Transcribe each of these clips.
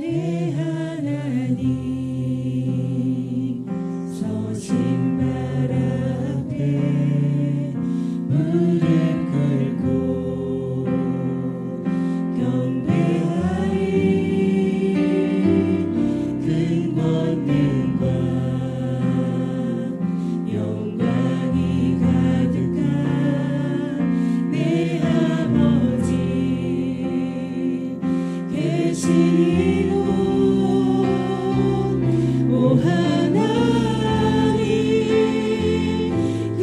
내 하나님 서신 발 앞에 무릎 꿇고 경배하리. 큰 권능과 영광이 가득한 내 아버지 계시는 오 하나님, 그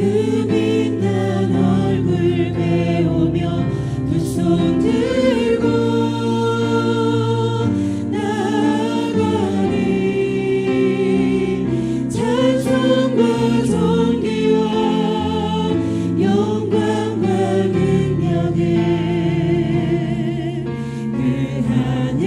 빛난 얼굴 배우며 두 손 들고 나아가리. 찬송과 존귀와 영광과 능력에 그 하늘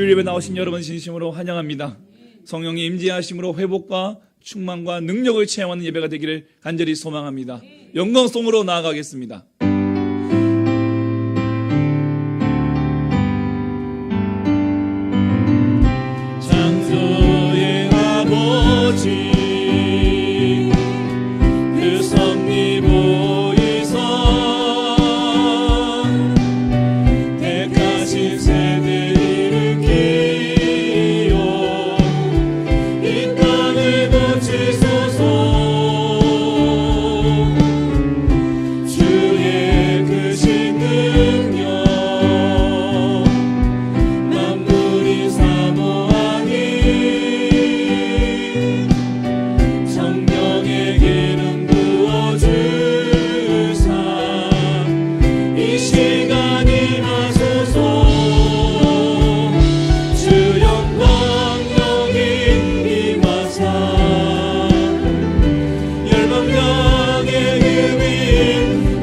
오늘 예배 나오신 여러분 진심으로 환영합니다. 성령의 임재하심으로 회복과 충만과 능력을 체험하는 예배가 되기를 간절히 소망합니다. 영광송으로 나아가겠습니다. 창조의 아버지 그 섭리 보이사 택하신 세대 일으키요 이 땅을 고치소서 주의 크신 능력 만물이 사모하니 성령의 기름 부어주사 이 시간 임하소서 주 영광 여기 임하사 열방명의 금이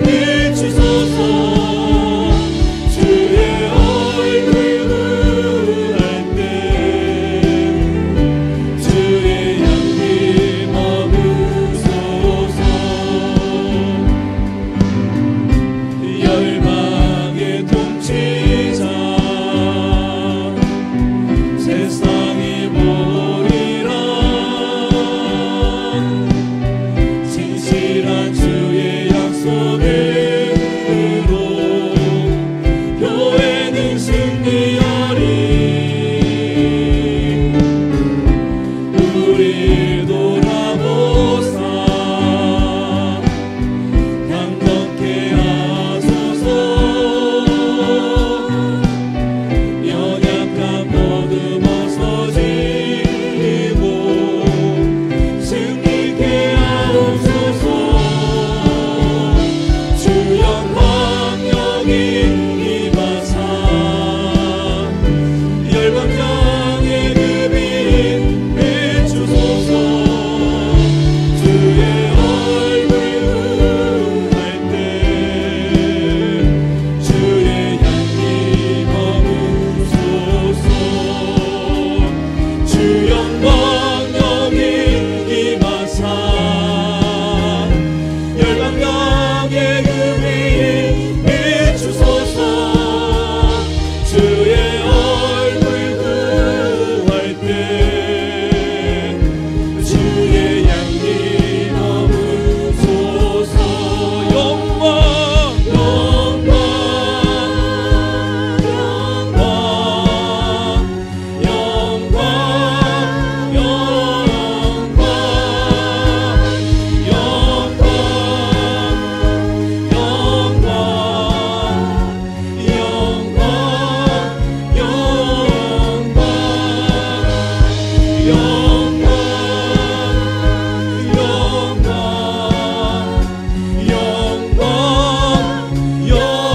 비추소서 주의 얼굴 구할 때 주의 향기 머무소서 열방의 통치자 세상이 보리라 진실한 주의 약속으로 교회는 승리하리 우리 돌아보사 강건케 하소서 연약한 모두 벗어지고 승리케 하옵소서 주 영광 여기 임하사 열방명의 금이 비추소서 주의 얼굴 구할 때 주의 향기 머무소서 주 영광 여기 임하사 열방명의 금이 비추소서 주의 얼굴 구할 때 주의 향기 머무소서 영광 영광 영광 영광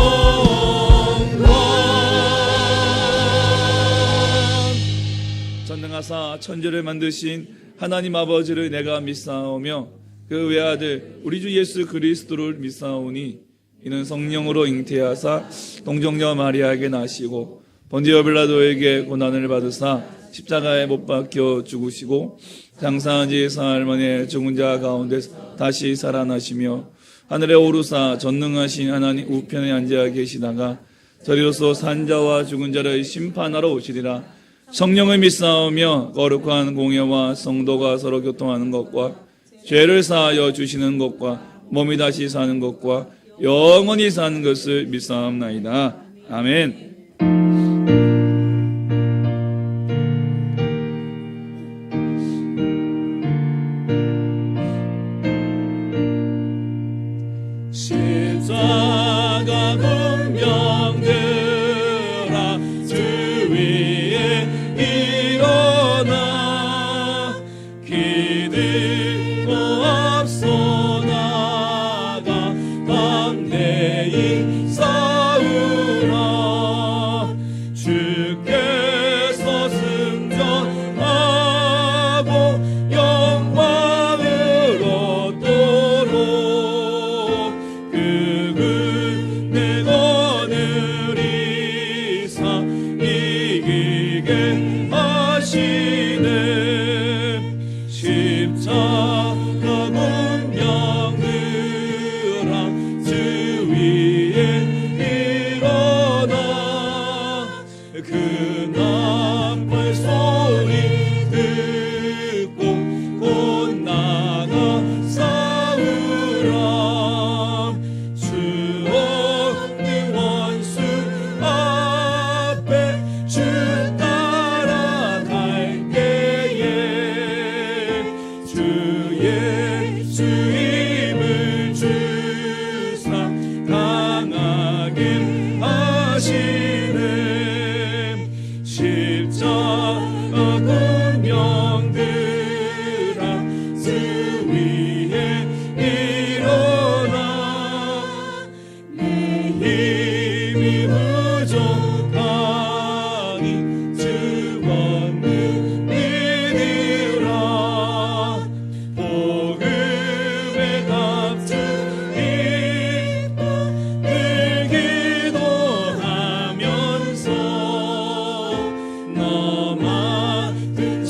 전능하사 천지를 만드신 하나님 아버지를 내가 믿사오며 그 외아들 우리 주 예수 그리스도를 믿사오니 이는 성령으로 잉태하사 동정녀 마리아에게 나시고 본디오 빌라도에게 고난을 받으사 십자가에 못 박혀 죽으시고 장사한 지 사흘 만에 죽은 자 가운데 다시 살아나시며 하늘에 오르사 전능하신 하나님 우편에 앉아 계시다가 저리로서 산자와 죽은 자를 심판하러 오시리라. 성령을 믿사오며 거룩한 공예와 성도가 서로 교통하는 것과 죄를 사하여 주시는 것과 몸이 다시 사는 것과 영원히 사는 것을 믿사옵나이다. 아멘. 십자가 군병들아 주 위에 일어나 기들고 앞서 나가 담대히 싸우라 하시네 십자가 군병들아 주 위에 일어나 그 나팔 소리 듣고 곧 나가 싸우라 주 없는 원수 앞에 주 따라갈 때에 주의 주임을 주사 강하게 하시네 십자가 군병들아 주 위에 일어나 내 힘이 부족하니 주 없는 이들아 복음의 값을 입어 늘 기도하면서 너 맡은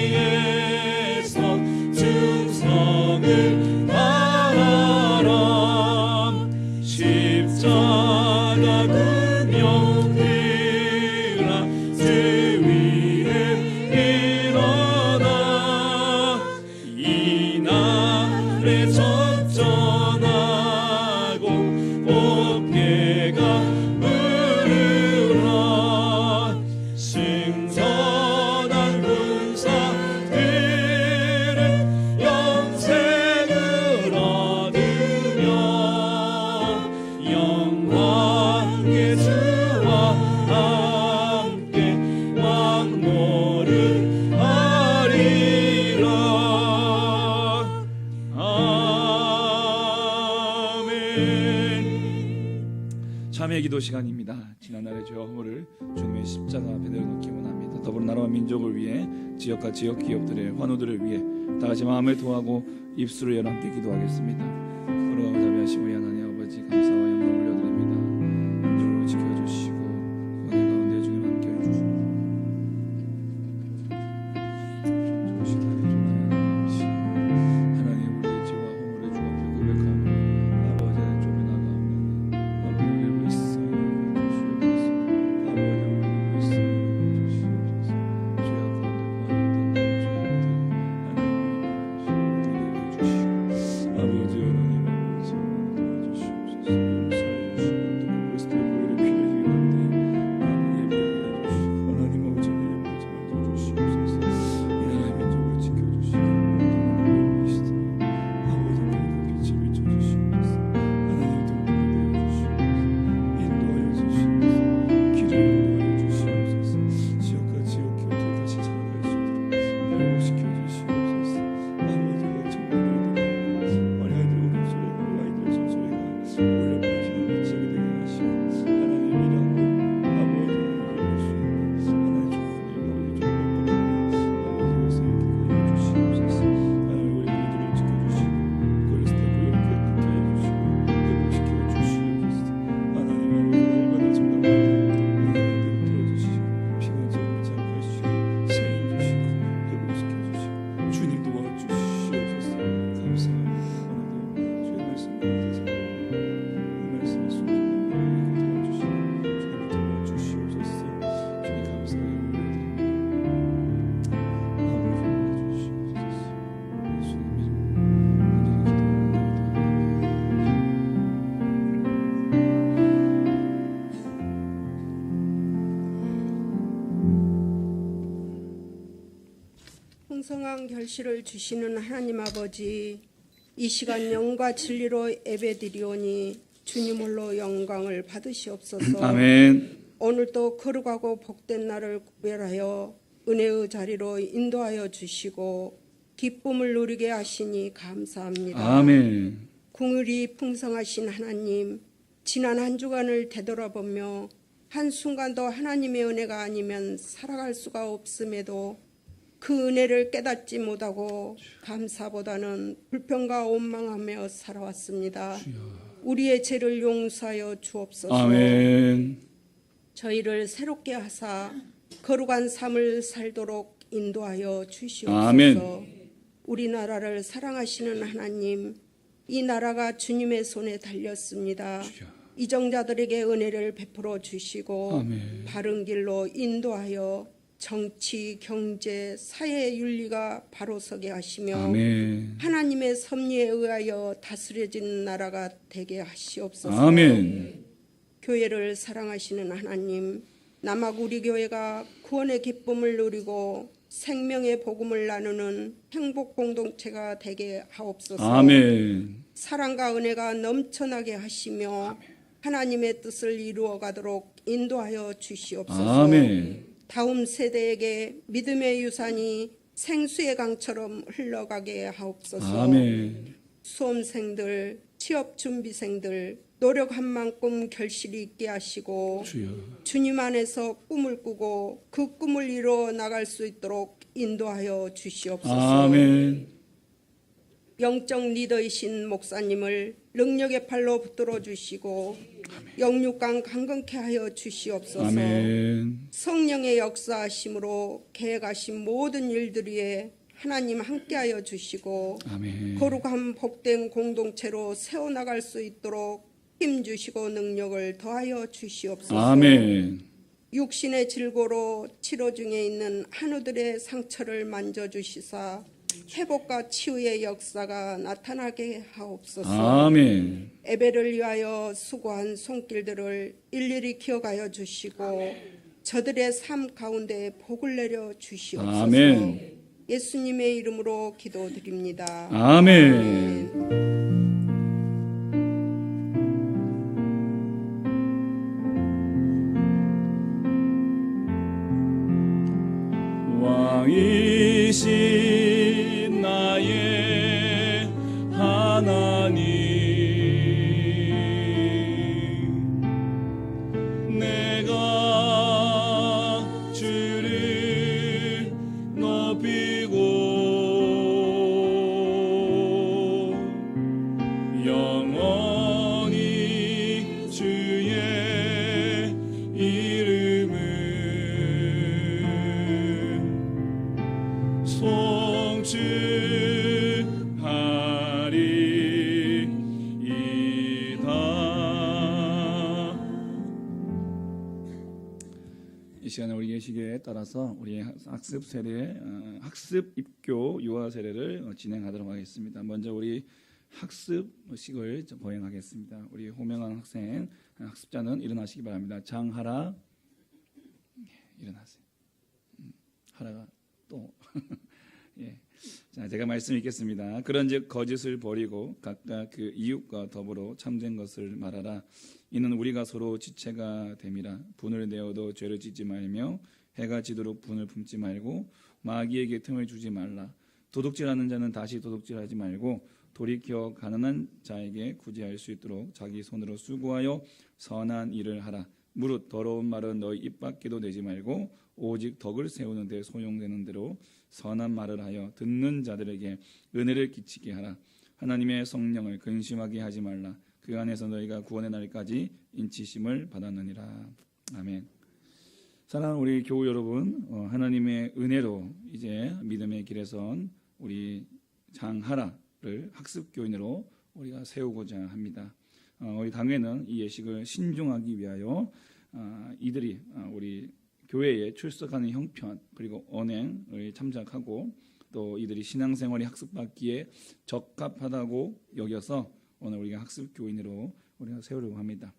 자리에서 충성을 다하라 십자가 군병들아 주 위에 일어나 이 날에 접전하고 법궤가 부르라 승선한 군사들은 영생을 얻으며 영광의 주와 함께 왕노를 하리라 아멘. 참회 기도 시간입니다. 지난날의 죄와 허물을 주님의 십자가 앞에 내려놓기 원합니다. 더불어 나라와 민족을 위해 지역과 지역 기업들의 환우들을 위해 다 같이 마음을 통하고 입술을 열어 함께 기도하겠습니다. 걸어가고 자비하시고 우리 하나님 아버지 감사와 영광을 올려드립니다. 주로 지켜주시고 은혜 가운데 주님 함께 해주시고 하나님 우리의 죄와 허물의 주 앞에 고백하며 아버지의 좁은 나가옵나니 아버지를 불쌍히 여겨주시옵소서 아버지를 불쌍히 여겨주시옵소서 죄악 가운데 구하였던 죄악들 하나님이 해주시고 아버지 하나님 아버지 도와주시옵소서 용서해 주시고 또 그리스도의 보혈의 피를 흘렸는데 나는 예배하게 해주시고 하나님 아버지 하나님 아버지 만져주시옵소서 이 나라의 민족을 지켜주시고 아버지 하나님 빛을 비춰주시옵소서 하나님 동행이 되어주시옵소서 인도하여 주시옵소서 길을 인도하여 주시옵소서 지역과 지역 기업들 다시 살아갈 수 있도록 회복시켜 주시옵소서 아버지가 청년들이 어린아이들 울음소리가 아이들 손소리가 울려버리시는 미치게 되게 하시고 하나님 일하고 아버지 이루어주시옵소서 하나님 좋은 일 아버지 좋은 일 아버지 것을 이렇게 하여 주시옵소서 하나님 우리 우리들을 지켜주시고 그리스도의 보혈을 깨끗게 해주시고 회복시켜 주시옵소서 하나님 아버지 날마다 정당마다 우리 가운데 들어주시고 피곤성을 참게 하시고 세임 주시고 회복시켜 주시고 주님 도와주시옵소서 감사합니다. 하나님 주의 말씀 가운데서 그 말씀에 순종하며 도와주시고 주님 도와주시옵소서 주님 감사해요 올려드립니다. 아버지 도와주시옵소서 예수님 이름으로 풍성한 결실을 주시는 하나님 아버지, 이 시간 영과 진리로 예배드리오니 주님 홀로 영광을 받으시옵소서. 아멘. 오늘도 거룩하고 복된 날을 구별하여 은혜의 자리로 인도하여 주시고 기쁨을 누리게 하시니 감사합니다. 아멘. 궁휼이 풍성하신 하나님, 지난 한 주간을 되돌아보며 한순간도 하나님의 은혜가 아니면 살아갈 수가 없음에도 그 은혜를 깨닫지 못하고 감사보다는 불평과 원망하며 살아왔습니다. 우리의 죄를 용서하여 주옵소서. 아멘. 저희를 새롭게 하사 거룩한 삶을 살도록 인도하여 주시옵소서. 아멘. 우리나라를 사랑하시는 하나님, 이 나라가 주님의 손에 달렸습니다. 이정자들에게 은혜를 베풀어 주시고 아멘. 바른 길로 인도하여 정치, 경제, 사회 윤리가 바로 서게 하시며 아멘. 하나님의 섭리에 의하여 다스려진 나라가 되게 하시옵소서. 아멘. 교회를 사랑하시는 하나님, 남학 우리 교회가 구원의 기쁨을 누리고 생명의 복음을 나누는 행복 공동체가 되게 하옵소서. 아멘. 사랑과 은혜가 넘쳐나게 하시며 하나님의 뜻을 이루어 가도록 인도하여 주시옵소서. 아멘. 다음 세대에게 믿음의 유산이 생수의 강처럼 흘러가게 하옵소서. 아멘. 수험생들, 취업준비생들 노력한 만큼 결실이 있게 하시고 주여. 주님 안에서 꿈을 꾸고 그 꿈을 이루어 나갈 수 있도록 인도하여 주시옵소서. 아멘. 영적 리더이신 목사님을 능력의 팔로 붙들어 주시고 영육간 강건케 하여 주시옵소서. 아멘. 성령의 역사하심으로 계획하신 모든 일들 위에 하나님 함께하여 주시고 아멘. 거룩한 복된 공동체로 세워나갈 수 있도록 힘 주시고 능력을 더하여 주시옵소서. 아멘. 육신의 질고로 치료 중에 있는 한우들의 상처를 만져주시사 회복과 치유의 역사가 나타나게 하옵소서. 아멘. 예배를 위하여 수고한 손길들을 일일이 기억하여 주시고 저들의 삶 가운데 복을 내려 주시옵소서. 아멘. 예수님의 이름으로 기도드립니다. 아멘. 왕이신 나의 하나님, 내가 주를 높이고 영원히 주의 이름을 이 시간에 우리 예식에 따라서 우리 학습 세례, 학습 입교 유아 세례를 진행하도록 하겠습니다. 먼저 우리 학습식을 거행하겠습니다. 우리 호명한 학생, 학습자는 일어나시기 바랍니다. 장하라, 일어나세요. 하라가 또 예. 자, 제가 말씀 읽겠습니다. 그런즉 거짓을 버리고 각각 그 이웃과 더불어 참된 것을 말하라. 이는 우리가 서로 지체가 됨이라. 분을 내어도 죄를 짓지 말며 해가 지도록 분을 품지 말고 마귀에게 틈을 주지 말라. 도둑질하는 자는 다시 도둑질하지 말고 돌이켜 가난한 자에게 구제할 수 있도록 자기 손으로 수고하여 선한 일을 하라. 무릇 더러운 말은 너희 입 밖에도 내지 말고 오직 덕을 세우는 데 소용되는 대로 선한 말을 하여 듣는 자들에게 은혜를 끼치게 하라. 하나님의 성령을 근심하게 하지 말라. 그 안에서 너희가 구원의 날까지 인치심을 받았느니라. 아멘. 사랑하는 우리 교우 여러분, 하나님의 은혜로 이제 믿음의 길에 선 우리 장하라를 학습교인으로 우리가 세우고자 합니다. 우리 당회는 이 예식을 신중하기 위하여 이들이 우리 교회에 출석하는 형편 그리고 언행을 참작하고 또 이들이 신앙생활이 학습받기에 적합하다고 여겨서 오늘 우리가 학습교인으로 우리가 세우려고 합니다.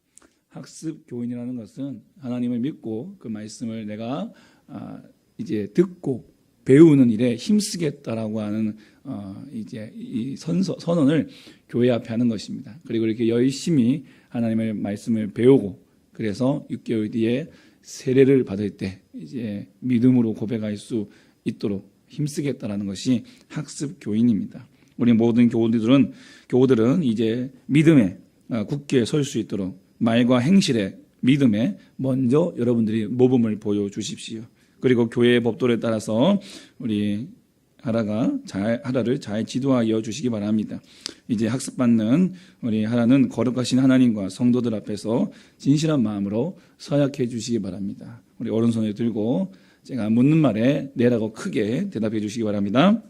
학습교인이라는 것은 하나님을 믿고 그 말씀을 내가 이제 듣고 배우는 일에 힘쓰겠다라고 하는 이제 이 선언을 교회 앞에 하는 것입니다. 그리고 이렇게 열심히 하나님의 말씀을 배우고 그래서 6개월 뒤에 세례를 받을 때 이제 믿음으로 고백할 수 있도록 힘쓰겠다라는 것이 학습 교인입니다. 우리 모든 교우들은 이제 믿음에 굳게 설 수 있도록 말과 행실에 믿음에 먼저 여러분들이 모범을 보여주십시오. 그리고 교회의 법도에 따라서 우리 하라를 잘 지도하여 주시기 바랍니다. 이제 학습받는 우리 하라는 거룩하신 하나님과 성도들 앞에서 진실한 마음으로 서약해 주시기 바랍니다. 우리 오른손에 들고 제가 묻는 말에 네라고 크게 대답해 주시기 바랍니다.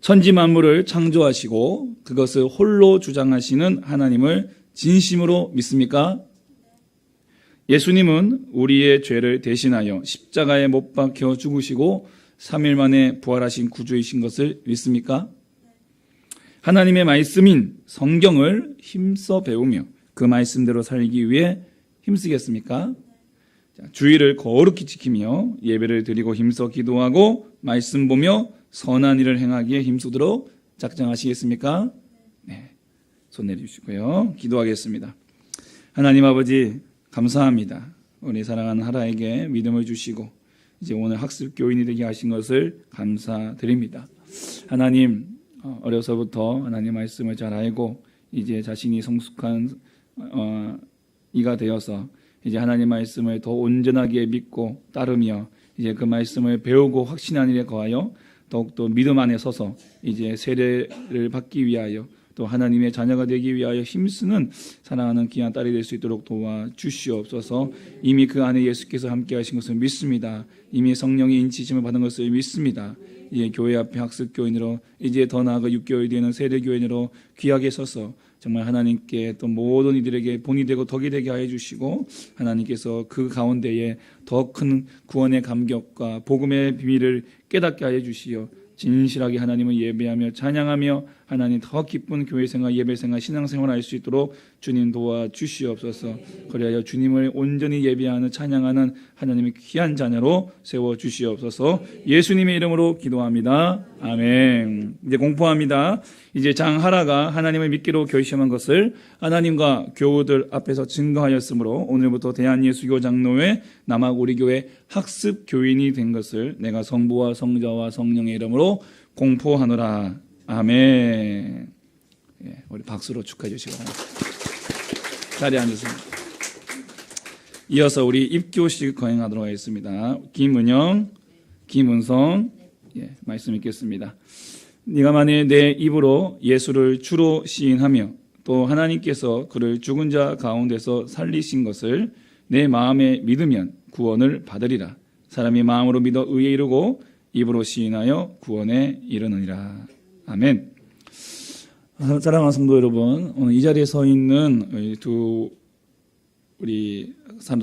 천지 만물을 창조하시고 그것을 홀로 주장하시는 하나님을 진심으로 믿습니까? 예수님은 우리의 죄를 대신하여 십자가에 못 박혀 죽으시고 3일 만에 부활하신 구주이신 것을 믿습니까? 하나님의 말씀인 성경을 힘써 배우며 그 말씀대로 살기 위해 힘쓰겠습니까? 주의를 거룩히 지키며 예배를 드리고 힘써 기도하고 말씀 보며 선한 일을 행하기에 힘쓰도록 작정하시겠습니까? 네, 손 내려주시고요. 기도하겠습니다. 하나님 아버지 감사합니다. 우리 사랑하는 하라에게 믿음을 주시고 이제 오늘 학습 교인이 되게 하신 것을 감사드립니다. 하나님 어려서부터 하나님 말씀을 잘 알고 이제 자신이 성숙한 이가 되어서 이제 하나님 말씀을 더 온전하게 믿고 따르며 이제 그 말씀을 배우고 확신한 일에 거하여 더욱더 믿음 안에 서서 이제 세례를 받기 위하여 또 하나님의 자녀가 되기 위하여 힘쓰는 사랑하는 귀한 딸이 될 수 있도록 도와주시옵소서. 이미 그 안에 예수께서 함께 하신 것을 믿습니다. 이미 성령의 인치심을 받은 것을 믿습니다. 이제 교회 앞에 학습 교인으로 이제 더 나아가 6개월 뒤에는 세례 교인으로 귀하게 서서 정말 하나님께 또 모든 이들에게 본이 되고 덕이 되게 하여 주시고 하나님께서 그 가운데에 더 큰 구원의 감격과 복음의 비밀을 깨닫게 하여 주시어 진실하게 하나님을 예배하며 찬양하며 하나님 더 기쁜 교회생활, 예배생활, 신앙생활 할 수 있도록 주님 도와주시옵소서. 그리하여 주님을 온전히 예배하는 찬양하는 하나님의 귀한 자녀로 세워주시옵소서. 예수님의 이름으로 기도합니다. 아멘. 이제 공포합니다. 이제 장하라가 하나님을 믿기로 결심한 것을 하나님과 교우들 앞에서 증거하였으므로 오늘부터 대한예수교 장로회 남아우리교회 학습 교인이 된 것을 내가 성부와 성자와 성령의 이름으로 공포하노라. 아멘. 예, 우리 박수로 축하해 주시기 바랍니다. 자리에 앉으세요. 이어서 우리 입교식 거행하도록 하겠습니다. 김은영, 김은성, 예, 말씀 읽겠습니다. 네가 만일 내 입으로 예수를 주로 시인하며 또 하나님께서 그를 죽은 자 가운데서 살리신 것을 내 마음에 믿으면 구원을 받으리라. 사람이 마음으로 믿어 의에 이르고 입으로 시인하여 구원에 이르느니라. 아멘. 사랑하는 성도 여러분, 오늘 이 자리에 서 있는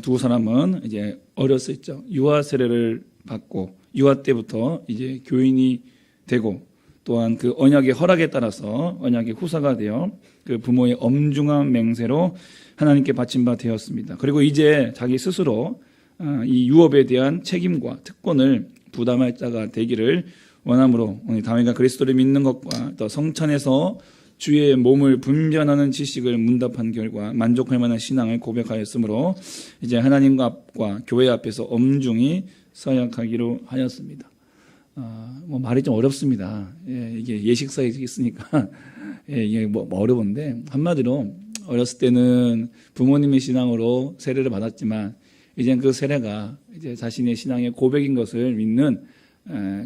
두 사람은 이제 어렸을 적 유아 세례를 받고 유아 때부터 이제 교인이 되고 또한 그 언약의 허락에 따라서 언약의 후사가 되어 그 부모의 엄중한 맹세로 하나님께 바친 바 되었습니다. 그리고 이제 자기 스스로 이 유업에 대한 책임과 특권을 부담할 자가 되기를 원함으로 오늘 다윗과 그리스도를 믿는 것과 또 성찬에서 주의 몸을 분별하는 지식을 문답한 결과 만족할 만한 신앙을 고백하였으므로 이제 하나님과 앞과 교회 앞에서 엄중히 서약하기로 하였습니다. 뭐 말이 좀 어렵습니다. 예, 이게 예식사에 있으니까 예, 이게 뭐 어려운데 한마디로 어렸을 때는 부모님의 신앙으로 세례를 받았지만 이제 그 세례가 이제 자신의 신앙의 고백인 것을 믿는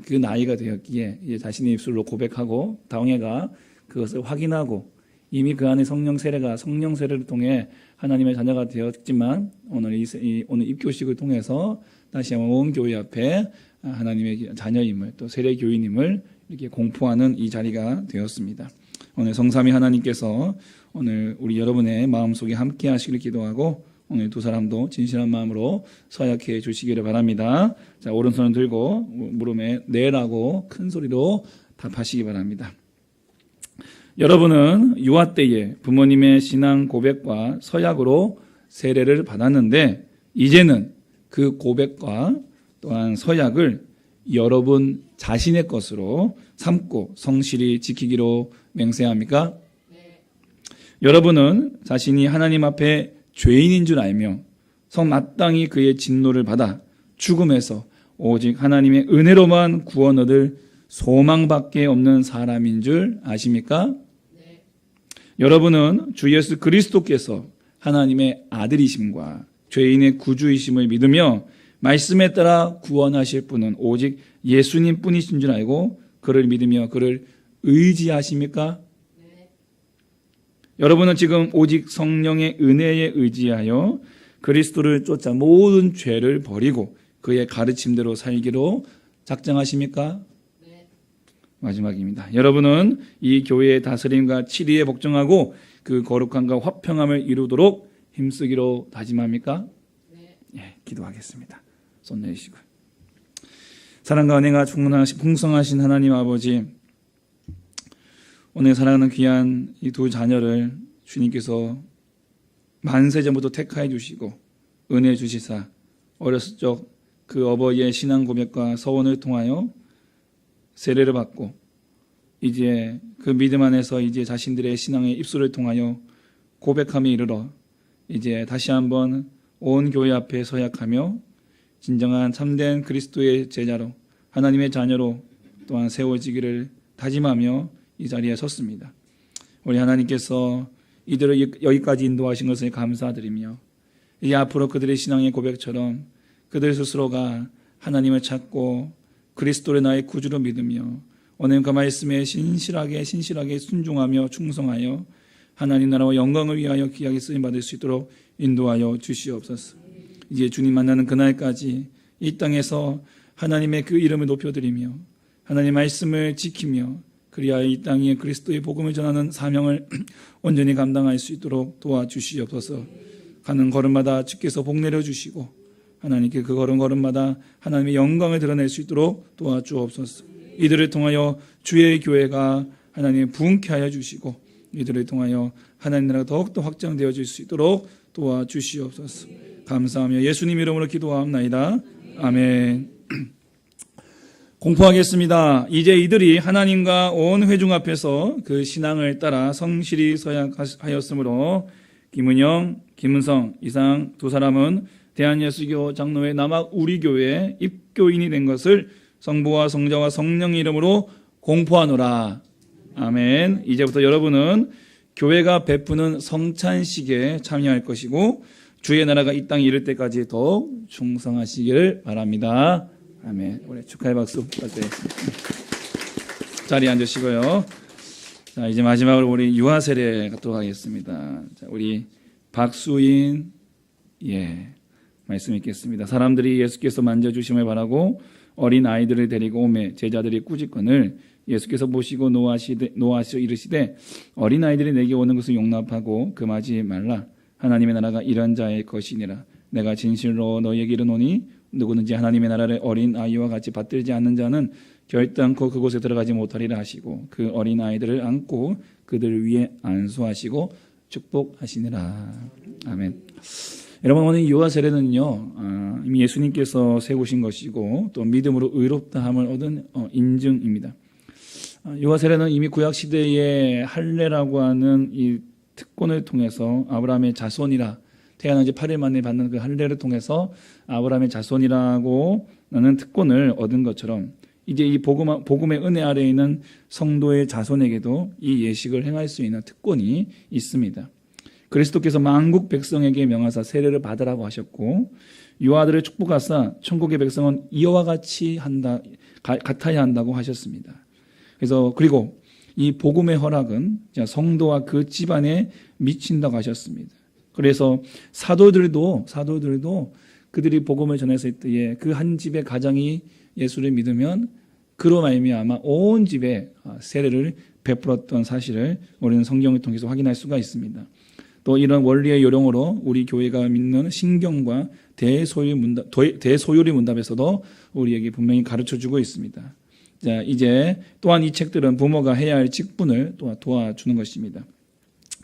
그 나이가 되었기에 이제 자신의 입술로 고백하고 다음해가 그것을 확인하고 이미 그 안에 성령 세례를 통해 하나님의 자녀가 되었지만 오늘 입교식을 통해서 다시 한번 온 교회 앞에 하나님의 자녀임을 또 세례 교인임을 이렇게 공포하는 이 자리가 되었습니다. 오늘 성삼위 하나님께서 오늘 우리 여러분의 마음속에 함께 하시기를 기도하고 오늘 두 사람도 진실한 마음으로 서약해 주시기를 바랍니다. 자, 오른손을 들고 무릎에 네라고 큰 소리로 답하시기 바랍니다. 여러분은 유아 때에 부모님의 신앙 고백과 서약으로 세례를 받았는데 이제는 그 고백과 또한 서약을 여러분 자신의 것으로 삼고 성실히 지키기로 맹세합니까? 네. 여러분은 자신이 하나님 앞에 죄인인 줄 알며 마땅히 그의 진노를 받아 죽음에서 오직 하나님의 은혜로만 구원 얻을 소망밖에 없는 사람인 줄 아십니까? 네. 여러분은 주 예수 그리스도께서 하나님의 아들이심과 죄인의 구주이심을 믿으며 말씀에 따라 구원하실 분은 오직 예수님 뿐이신 줄 알고 그를 믿으며 그를 의지하십니까? 여러분은 지금 오직 성령의 은혜에 의지하여 그리스도를 쫓아 모든 죄를 버리고 그의 가르침대로 살기로 작정하십니까? 마지막입니다. 여러분은 이 교회의 다스림과 치리에 복종하고 그 거룩함과 화평함을 이루도록 힘쓰기로 다짐합니까? 예, 기도하겠습니다. 손 내리시고. 사랑과 은혜가 풍성하신 하나님 아버지, 오늘 사랑하는 귀한 이 두 자녀를 주님께서 만세전부터 택하여 주시고 은혜 주시사 어렸을 적 그 어버이의 신앙 고백과 서원을 통하여 세례를 받고 이제 그 믿음 안에서 이제 자신들의 신앙의 입술을 통하여 고백함에 이르러 이제 다시 한번 온 교회 앞에 서약하며 진정한 참된 그리스도의 제자로 하나님의 자녀로 또한 세워지기를 다짐하며 이 자리에 섰습니다. 우리 하나님께서 이들을 여기까지 인도하신 것을 감사드리며 이 앞으로 그들의 신앙의 고백처럼 그들 스스로가 하나님을 찾고 그리스도를 나의 구주로 믿으며 오늘 그 말씀에 신실하게 순종하며 충성하여 하나님 나라와 영광을 위하여 귀하게 쓰임받을 수 있도록 인도하여 주시옵소서. 이제 주님 만나는 그날까지 이 땅에서 하나님의 그 이름을 높여드리며 하나님의 말씀을 지키며 그리하여 이 땅에 그리스도의 복음을 전하는 사명을 온전히 감당할 수 있도록 도와주시옵소서. 가는 걸음마다 주께서 복 내려주시고 하나님께 그 걸음걸음마다 하나님의 영광을 드러낼 수 있도록 도와주옵소서. 이들을 통하여 주의 교회가 하나님 부흥케 하여 주시고 이들을 통하여 하나님 나라가 더욱더 확장되어질 수 있도록 도와주시옵소서. 감사하며 예수님 이름으로 기도하옵나이다. 아멘. 공포하겠습니다. 이제 이들이 하나님과 온 회중 앞에서 그 신앙을 따라 성실히 서약하였으므로 김은영, 김은성 이상 두 사람은 대한예수교 장로회 남학 우리교회 입교인이 된 것을 성부와 성자와 성령 이름으로 공포하노라. 아멘. 이제부터 여러분은 교회가 베푸는 성찬식에 참여할 것이고 주의 나라가 이 땅에 이를 때까지 더욱 충성하시기를 바랍니다. 아멘. 우리 축하의 박수 부탁드리겠습니다. 자리에 앉으시고요. 자, 이제 마지막으로 우리 유아 세례 갖도록 하겠습니다. 자, 우리 박수인 말씀 읽겠습니다. 사람들이 예수께서 만져주심을 바라고 어린 아이들을 데리고 오매 제자들이 꾸짖거늘 예수께서 보시고 노하시어 이르시되 어린 아이들이 내게 오는 것을 용납하고 금하지 말라. 하나님의 나라가 이런 자의 것이니라. 내가 진실로 너희에게 이르노니 누구든지 하나님의 나라를 어린 아이와 같이 받들지 않는 자는 결단코 그곳에 들어가지 못하리라 하시고 그 어린 아이들을 안고 그들 위에 안수하시고 축복하시니라. 아멘. 여러분, 오늘 유아 세례는요, 이미 예수님께서 세우신 것이고 또 믿음으로 의롭다함을 얻은 인증입니다. 유아 세례는 이미 구약 시대의 할례라고 하는 이 특권을 통해서 아브라함의 자손이라 태어난 지 8일 만에 받는 그 할례를 통해서 아브라함의 자손이라고 하는 특권을 얻은 것처럼 이제 이 복음의 은혜 아래에 있는 성도의 자손에게도 이 예식을 행할 수 있는 특권이 있습니다. 그리스도께서 만국 백성에게 명하사 세례를 받으라고 하셨고 유아들을 축복하사 천국의 백성은 이와 같이 같아야 한다고 하셨습니다. 그리고 이 복음의 허락은 성도와 그 집안에 미친다고 하셨습니다. 그래서 사도들도 그들이 복음을 전했을 때에 그 한 집의 가정이 예수를 믿으면 그로 말미암아 온 집에 세례를 베풀었던 사실을 우리는 성경을 통해서 확인할 수가 있습니다. 또 이런 원리의 요령으로 우리 교회가 믿는 신경과 대소요리 문답에서도 우리에게 분명히 가르쳐주고 있습니다. 자, 이제 또한 이 책들은 부모가 해야 할 직분을 도와주는 것입니다.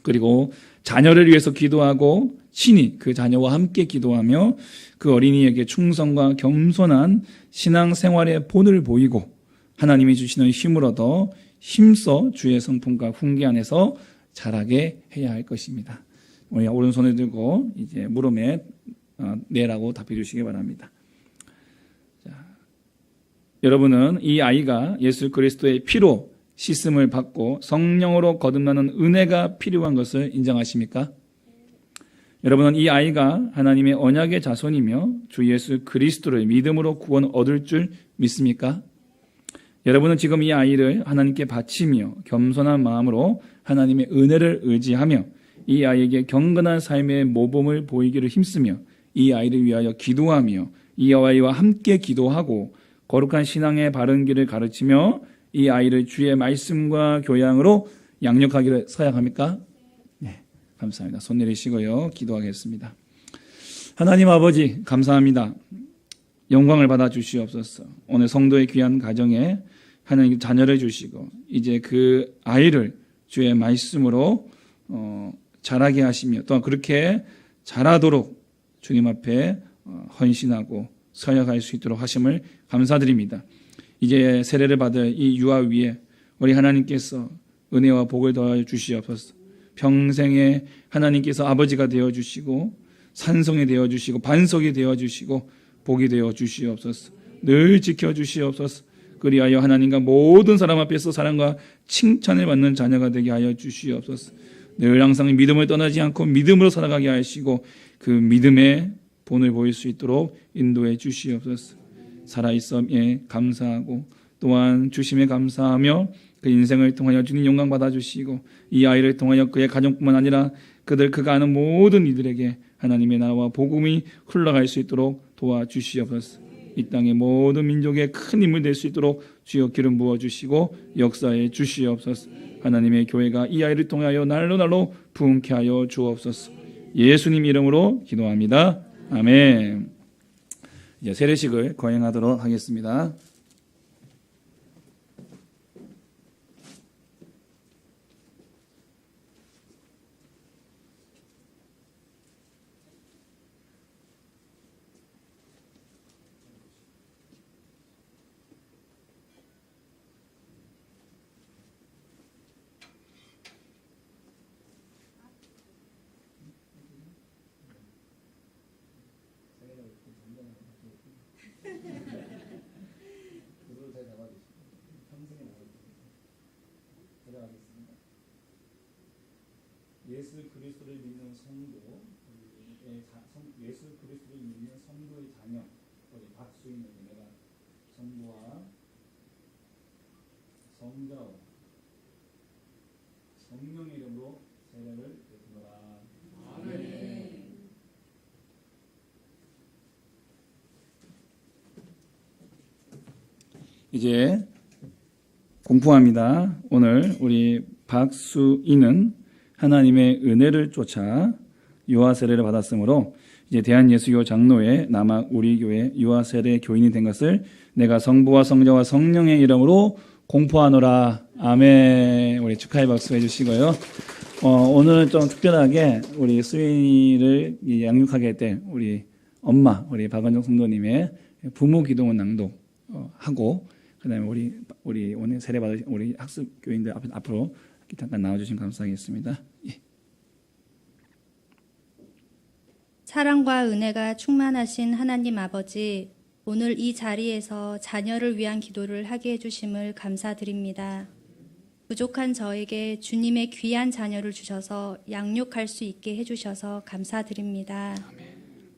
그리고 자녀를 위해서 기도하고 친히 그 자녀와 함께 기도하며 그 어린이에게 충성과 겸손한 신앙생활의 본을 보이고 하나님이 주시는 힘을 얻어 힘써 주의 성품과 훈계 안에서 자라게 해야 할 것입니다. 우리 오른손을 들고 이제 물음에 네라고 답해 주시기 바랍니다. 자, 여러분은 이 아이가 예수 그리스도의 피로 씻음을 받고 성령으로 거듭나는 은혜가 필요한 것을 인정하십니까? 여러분은 이 아이가 하나님의 언약의 자손이며 주 예수 그리스도를 믿음으로 구원 얻을 줄 믿습니까? 여러분은 지금 이 아이를 하나님께 바치며 겸손한 마음으로 하나님의 은혜를 의지하며 이 아이에게 경건한 삶의 모범을 보이기를 힘쓰며 이 아이를 위하여 기도하며 이 아이와 함께 기도하고 거룩한 신앙의 바른 길을 가르치며 이 아이를 주의 말씀과 교양으로 양육하기를 서약합니까? 네, 감사합니다. 손 내리시고요. 기도하겠습니다. 하나님 아버지 감사합니다. 영광을 받아 주시옵소서. 오늘 성도의 귀한 가정에 하나님 자녀를 주시고 이제 그 아이를 주의 말씀으로 자라게 하시며 또한 그렇게 자라도록 주님 앞에 헌신하고 서약할 수 있도록 하심을 감사드립니다. 이제 세례를 받을 이 유아 위에 우리 하나님께서 은혜와 복을 더하여 주시옵소서. 평생에 하나님께서 아버지가 되어주시고 산성이 되어주시고 반석이 되어주시고 복이 되어주시옵소서. 늘 지켜주시옵소서. 그리하여 하나님과 모든 사람 앞에서 사랑과 칭찬을 받는 자녀가 되게 하여 주시옵소서. 늘 항상 믿음을 떠나지 않고 믿음으로 살아가게 하시고 그 믿음의 본을 보일 수 있도록 인도해 주시옵소서. 살아있음에 감사하고 또한 주심에 감사하며 그 인생을 통하여 주님 영광 받아주시고 이 아이를 통하여 그의 가정뿐만 아니라 그가 아는 모든 이들에게 하나님의 나라와 복음이 흘러갈 수 있도록 도와주시옵소서. 이 땅의 모든 민족의 큰 힘을 낼 수 있도록 주여 기름 부어주시고 역사해 주시옵소서. 하나님의 교회가 이 아이를 통하여 날로 부흥케 하여 주옵소서. 예수님 이름으로 기도합니다. 아멘. 이제 세례식을 거행하도록 하겠습니다. 예수 그리스도를 믿는 성도, 예수 그리스도를 믿는 성도의 자녀, 우리 박수인에게 내가 성부와 성자와 성령의 이름으로 세례를 베푸노라. 아멘. 이제 공포합니다. 오늘 우리 박수인은 하나님의 은혜를 쫓아 유아 세례를 받았으므로 이제 대한예수교 장로회 남학 우리 교회 유아 세례 교인이 된 것을 내가 성부와 성자와 성령의 이름으로 공포하노라. 아멘. 우리 축하의 박수 해주시고요. 오늘은 좀 특별하게 우리 수인이를 양육하게 된 우리 엄마, 우리 박은정 성도님의 부모 기도문 낭독하고 그다음에 우리 오늘 세례 받으신 우리 학습 교인들 앞으로 잠깐 나와주시면 감사하겠습니다. 예. 사랑과 은혜가 충만하신 하나님 아버지, 오늘 이 자리에서 자녀를 위한 기도를 하게 해주심을 감사드립니다. 부족한 저에게 주님의 귀한 자녀를 주셔서 양육할 수 있게 해주셔서 감사드립니다.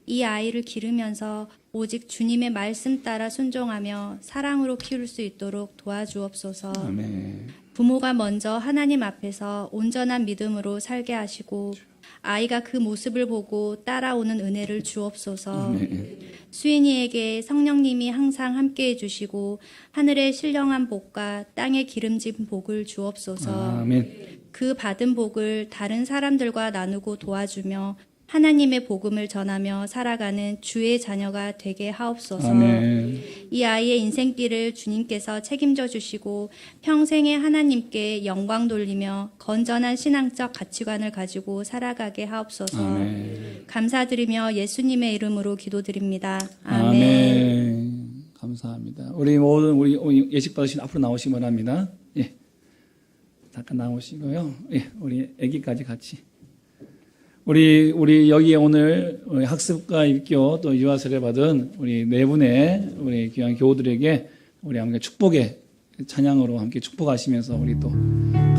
이 아이를 기르면서 오직 주님의 말씀 따라 순종하며 사랑으로 키울 수 있도록 도와주옵소서. 아멘. 부모가 먼저 하나님 앞에서 온전한 믿음으로 살게 하시고 아이가 그 모습을 보고 따라오는 은혜를 주옵소서. 아멘. 수인이에게 성령님이 항상 함께해 주시고 하늘의 신령한 복과 땅의 기름진 복을 주옵소서. 아멘. 그 받은 복을 다른 사람들과 나누고 도와주며 하나님의 복음을 전하며 살아가는 주의 자녀가 되게 하옵소서. 아멘. 이 아이의 인생길을 주님께서 책임져 주시고 평생에 하나님께 영광 돌리며 건전한 신앙적 가치관을 가지고 살아가게 하옵소서. 아멘. 감사드리며 예수님의 이름으로 기도드립니다. 아멘. 아멘. 감사합니다. 우리 모든 우리 예식 받으신 앞으로 나오시기 바랍니다. 예. 잠깐 나오시고요. 예. 우리 아기까지 같이. 우리 여기에 오늘 우리 학습과 입교 또 유아 세례 받은 우리 네 분의 우리 귀한 교우들에게 우리 함께 축복의 찬양으로 함께 축복하시면서 우리 또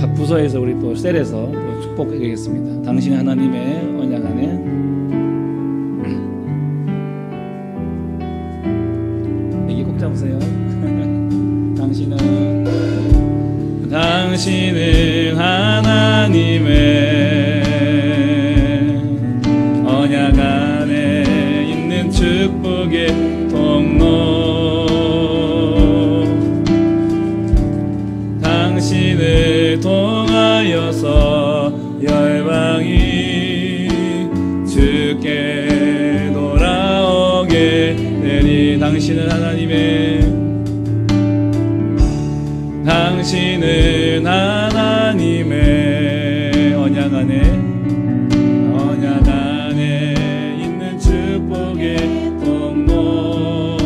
각 부서에서 우리 또 셀에서 또 축복드리겠습니다. 당신 하나님의 언약 안에 당신은 하나님의 언약 안에 있는 축복의 통로. 당신을 통하여서 열방이 주께 돌아오게 되리. 당신은 하나님의 언약 안에 있는 축복의 통로.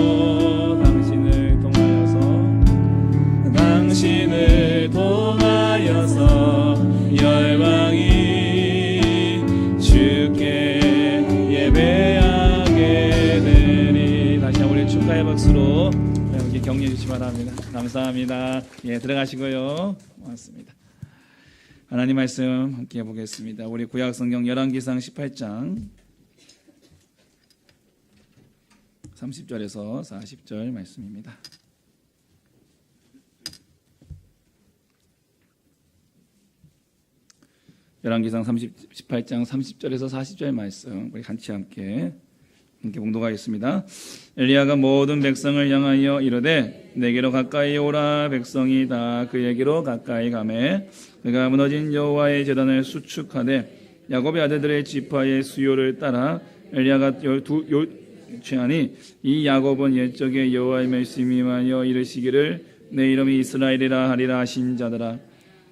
당신을 통하여서 열방이 주께 예배하게 되리. 다시 한번 우리 축하의 박수로 여러분께 격려해 주시기 바랍니다. 감사합니다. 예, 들어가시고요. 고맙습니다. 하나님 말씀 함께 해보겠습니다. 우리 구약 성경 열왕기상 18장 30절에서 40절 말씀입니다. 열왕기상 18장 30절에서 40절 말씀 우리 같이 함께 봉독하겠습니다. 엘리야가 모든 백성을 향하여 이르되 내게로 가까이 오라. 백성이 다 그에게로 가까이 가매 그가 무너진 여호와의 제단을 수축하되 야곱의 아들들의 지파의 수요를 따라 엘리야가 취하니 이 야곱은 옛적에 여호와의 말씀이 임하여 이르시기를 내 이름이 이스라엘이라 하리라 하신 자더라.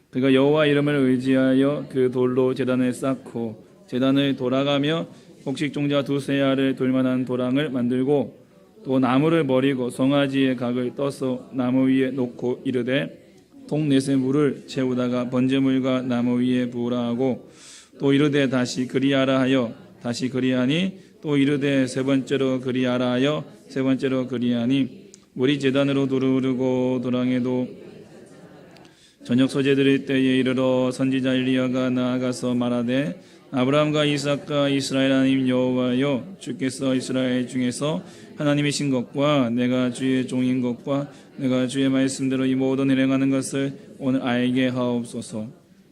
그가 여호와 이름을 의지하여 그 돌로 제단을 쌓고 제단을 돌아가며 곡식 종자 두세 알을 돌만한 도랑을 만들고 또 나무를 버리고 송아지의 각을 떠서 나무 위에 놓고 이르되 동넷의 물을 채우다가 번제물과 나무 위에 부으라 하고 또 이르되 다시 그리하라 하여 다시 그리하니 또 이르되 세 번째로 그리하라 하여 세 번째로 그리하니 물이 제단으로 두르르고 도랑에도 저녁 소재드릴 때에 이르러 선지자 엘리야가 나아가서 말하되 아브라함과 이삭과 이스라엘 하나님 여호와여 주께서 이스라엘 중에서 하나님이신 것과 내가 주의 종인 것과 내가 주의 말씀대로 이 모든 일 행하는 것을 오늘 알게 하옵소서.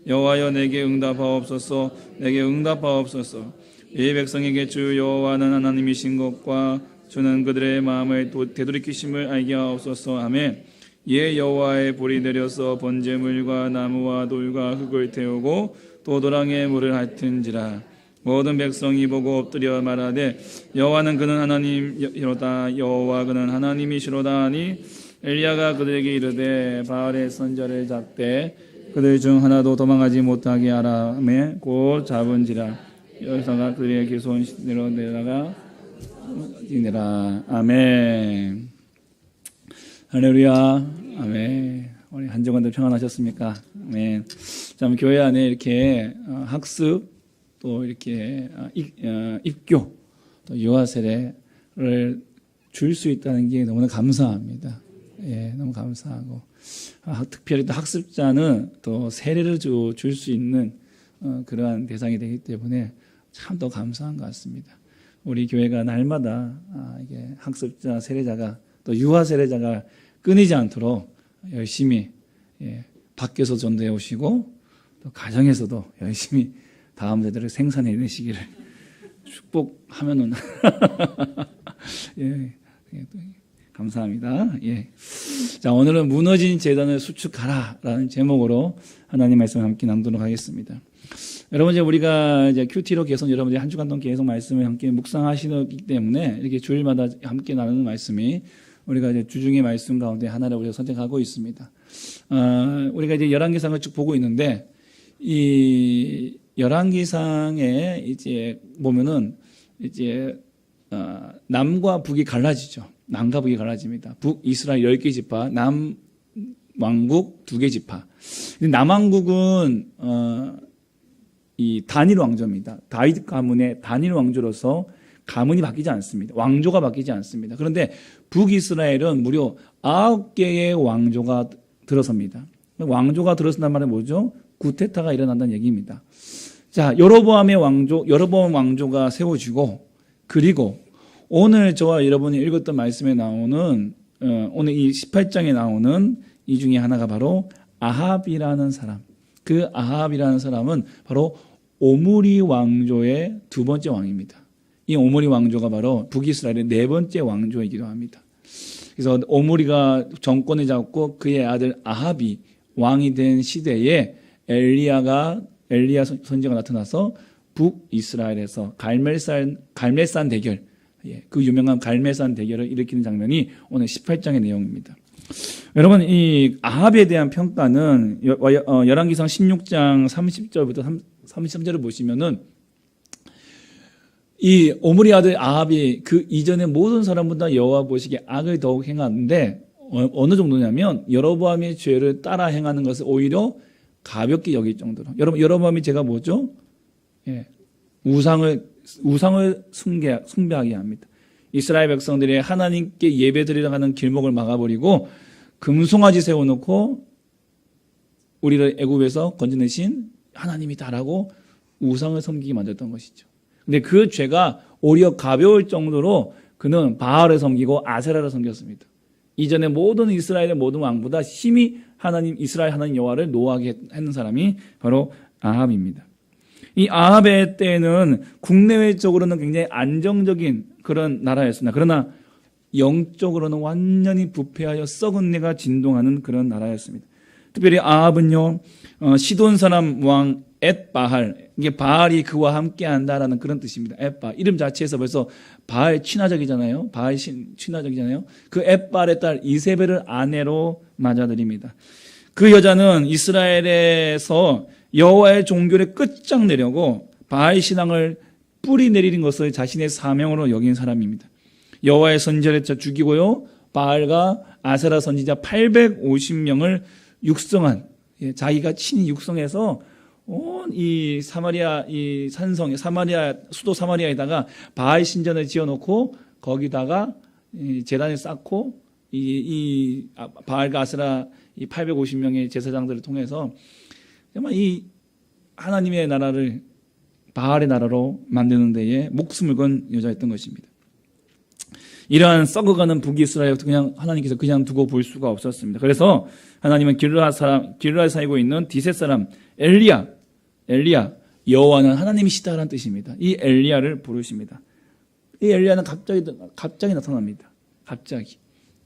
여호와여 내게 응답하옵소서. 내게 응답하옵소서. 이 백성에게 주 여호와는 하나님이신 것과 주는 그들의 마음을 되돌이키심을 알게 하옵소서. 아멘. 이에 여호와의 불이 내려서 번제물과 나무와 돌과 흙을 태우고 또 도랑에 물을 핥은지라. 모든 백성이 보고 엎드려 말하되 여호와는 그는 하나님이로다. 여호와 그는 하나님이시로다 하니 엘리야가 그들에게 이르되 바알의 선자를 잡되 그들 중 하나도 도망하지 못하게 하라 하며 곧 잡은지라. 여호사가 그들에게 손으로 내려가 지내라. 아멘. 할렐루야. 아멘. 우리 한 주간도 평안하셨습니까? 아멘. 참 교회 안에 이렇게 학습 또 이렇게 입교 또 유아 세례를 줄 수 있다는 게 너무나 감사합니다. 예, 너무 감사하고 특별히 또 학습자는 또 세례를 줄 수 있는 그러한 대상이 되기 때문에 참 더 감사한 것 같습니다. 우리 교회가 날마다 이게 학습자 세례자가 또 유아 세례자가 끊이지 않도록 열심히 밖에서 전도해 오시고 또 가정에서도 열심히 다음 세대를 생산해 내시기를 축복하면은 예, 감사합니다. 예. 자, 오늘은 무너진 제단을 수축하라라는 제목으로 하나님 말씀을 함께 나누도록 하겠습니다. 여러분 이제 우리가 이제 큐티로 계속 여러분들이 한 주간 동안 계속 말씀을 함께 묵상하시기 때문에 이렇게 주일마다 함께 나누는 말씀이 우리가 이제 주중의 말씀 가운데 하나를 우리가 선택하고 있습니다. 우리가 이제 열왕기상을 쭉 보고 있는데 이 열왕기상에 이제 보면은 이제 남과 북이 갈라지죠. 남과 북이 갈라집니다. 북 이스라엘 10개 지파, 남 왕국 2개 지파. 남왕국은 이 단일 왕조입니다. 다윗 가문의 단일 왕조로서 가문이 바뀌지 않습니다. 왕조가 바뀌지 않습니다. 그런데 북이스라엘은 무려 9개의 왕조가 들어섭니다. 왕조가 들어선단 말은 뭐죠? 구테타가 일어난다는 얘기입니다. 자, 여로보암 왕조가 세워지고 그리고 오늘 저와 여러분이 읽었던 말씀에 나오는 오늘 이 18장에 나오는 이 중에 하나가 바로 아합이라는 사람. 그 아합이라는 사람은 바로 오므리 왕조의 두 번째 왕입니다. 이 오므리 왕조가 바로 북이스라엘의 네 번째 왕조이기도 합니다. 그래서 오므리가 정권을 잡고 그의 아들 아합이 왕이 된 시대에 엘리야 선지자가 나타나서 북이스라엘에서 갈멜산 대결, 그 유명한 갈멜산 대결을 일으키는 장면이 오늘 18장의 내용입니다. 여러분, 이 아합에 대한 평가는 열왕기상 16장 30절부터 33절을 보시면은 이 오므리 아들 아합이 그 이전의 모든 사람보다 여호와 보시기에 악을 더욱 행하는데 어느 정도냐면 여로보암의 죄를 따라 행하는 것을 오히려 가볍게 여길 정도로. 여러분, 여로보암이 죄가 뭐죠? 우상을 숭배하게 합니다. 이스라엘 백성들이 하나님께 예배드리러 가는 길목을 막아버리고 금송아지 세워놓고 우리를 애굽에서 건져내신 하나님이다라고 우상을 섬기게 만들었던 것이죠. 근데 그 죄가 오히려 가벼울 정도로 그는 바알을 섬기고 아세라를 섬겼습니다. 이전에 모든 이스라엘의 모든 왕보다 심히 이스라엘 하나님 여호와를 노하게 했는 사람이 바로 아합입니다. 이 아합의 때에는 국내외적으로는 굉장히 안정적인 그런 나라였습니다. 그러나 영적으로는 완전히 부패하여 썩은 내가 진동하는 그런 나라였습니다. 특별히 아합은요, 시돈 사람 왕 엣바할, 이게 바알이 그와 함께 한다라는 그런 뜻입니다. 엣바알. 이름 자체에서 벌써 바알 친화적이잖아요. 바알 친화적이잖아요. 그 엣바알의 딸 이세벨을 아내로 맞아들입니다. 그 여자는 이스라엘에서 여호와의 종교를 끝장내려고 바알 신앙을 뿌리 내리는 것을 자신의 사명으로 여긴 사람입니다. 여호와의 선지자를 죽이고요, 바알과 아세라 선지자 850명을 육성한, 자기가 친히 육성해서 온 이 사마리아 이 산성 사마리아 수도 사마리아에다가 바알 신전을 지어놓고 거기다가 제단을 쌓고 이 바알과 아세라 이 850명의 제사장들을 통해서 정말 이 하나님의 나라를 바알의 나라로 만드는 데에 목숨을 건 여자였던 것입니다. 이러한 썩어가는 북이스라엘부터 그냥 하나님께서 그냥 두고 볼 수가 없었습니다. 그래서 하나님은 길르앗에 살고 있는 디셋 사람 엘리야, 여호와는 하나님이시다라는 뜻입니다. 이 엘리야를 부르십니다. 이 엘리야는 갑자기 나타납니다. 갑자기.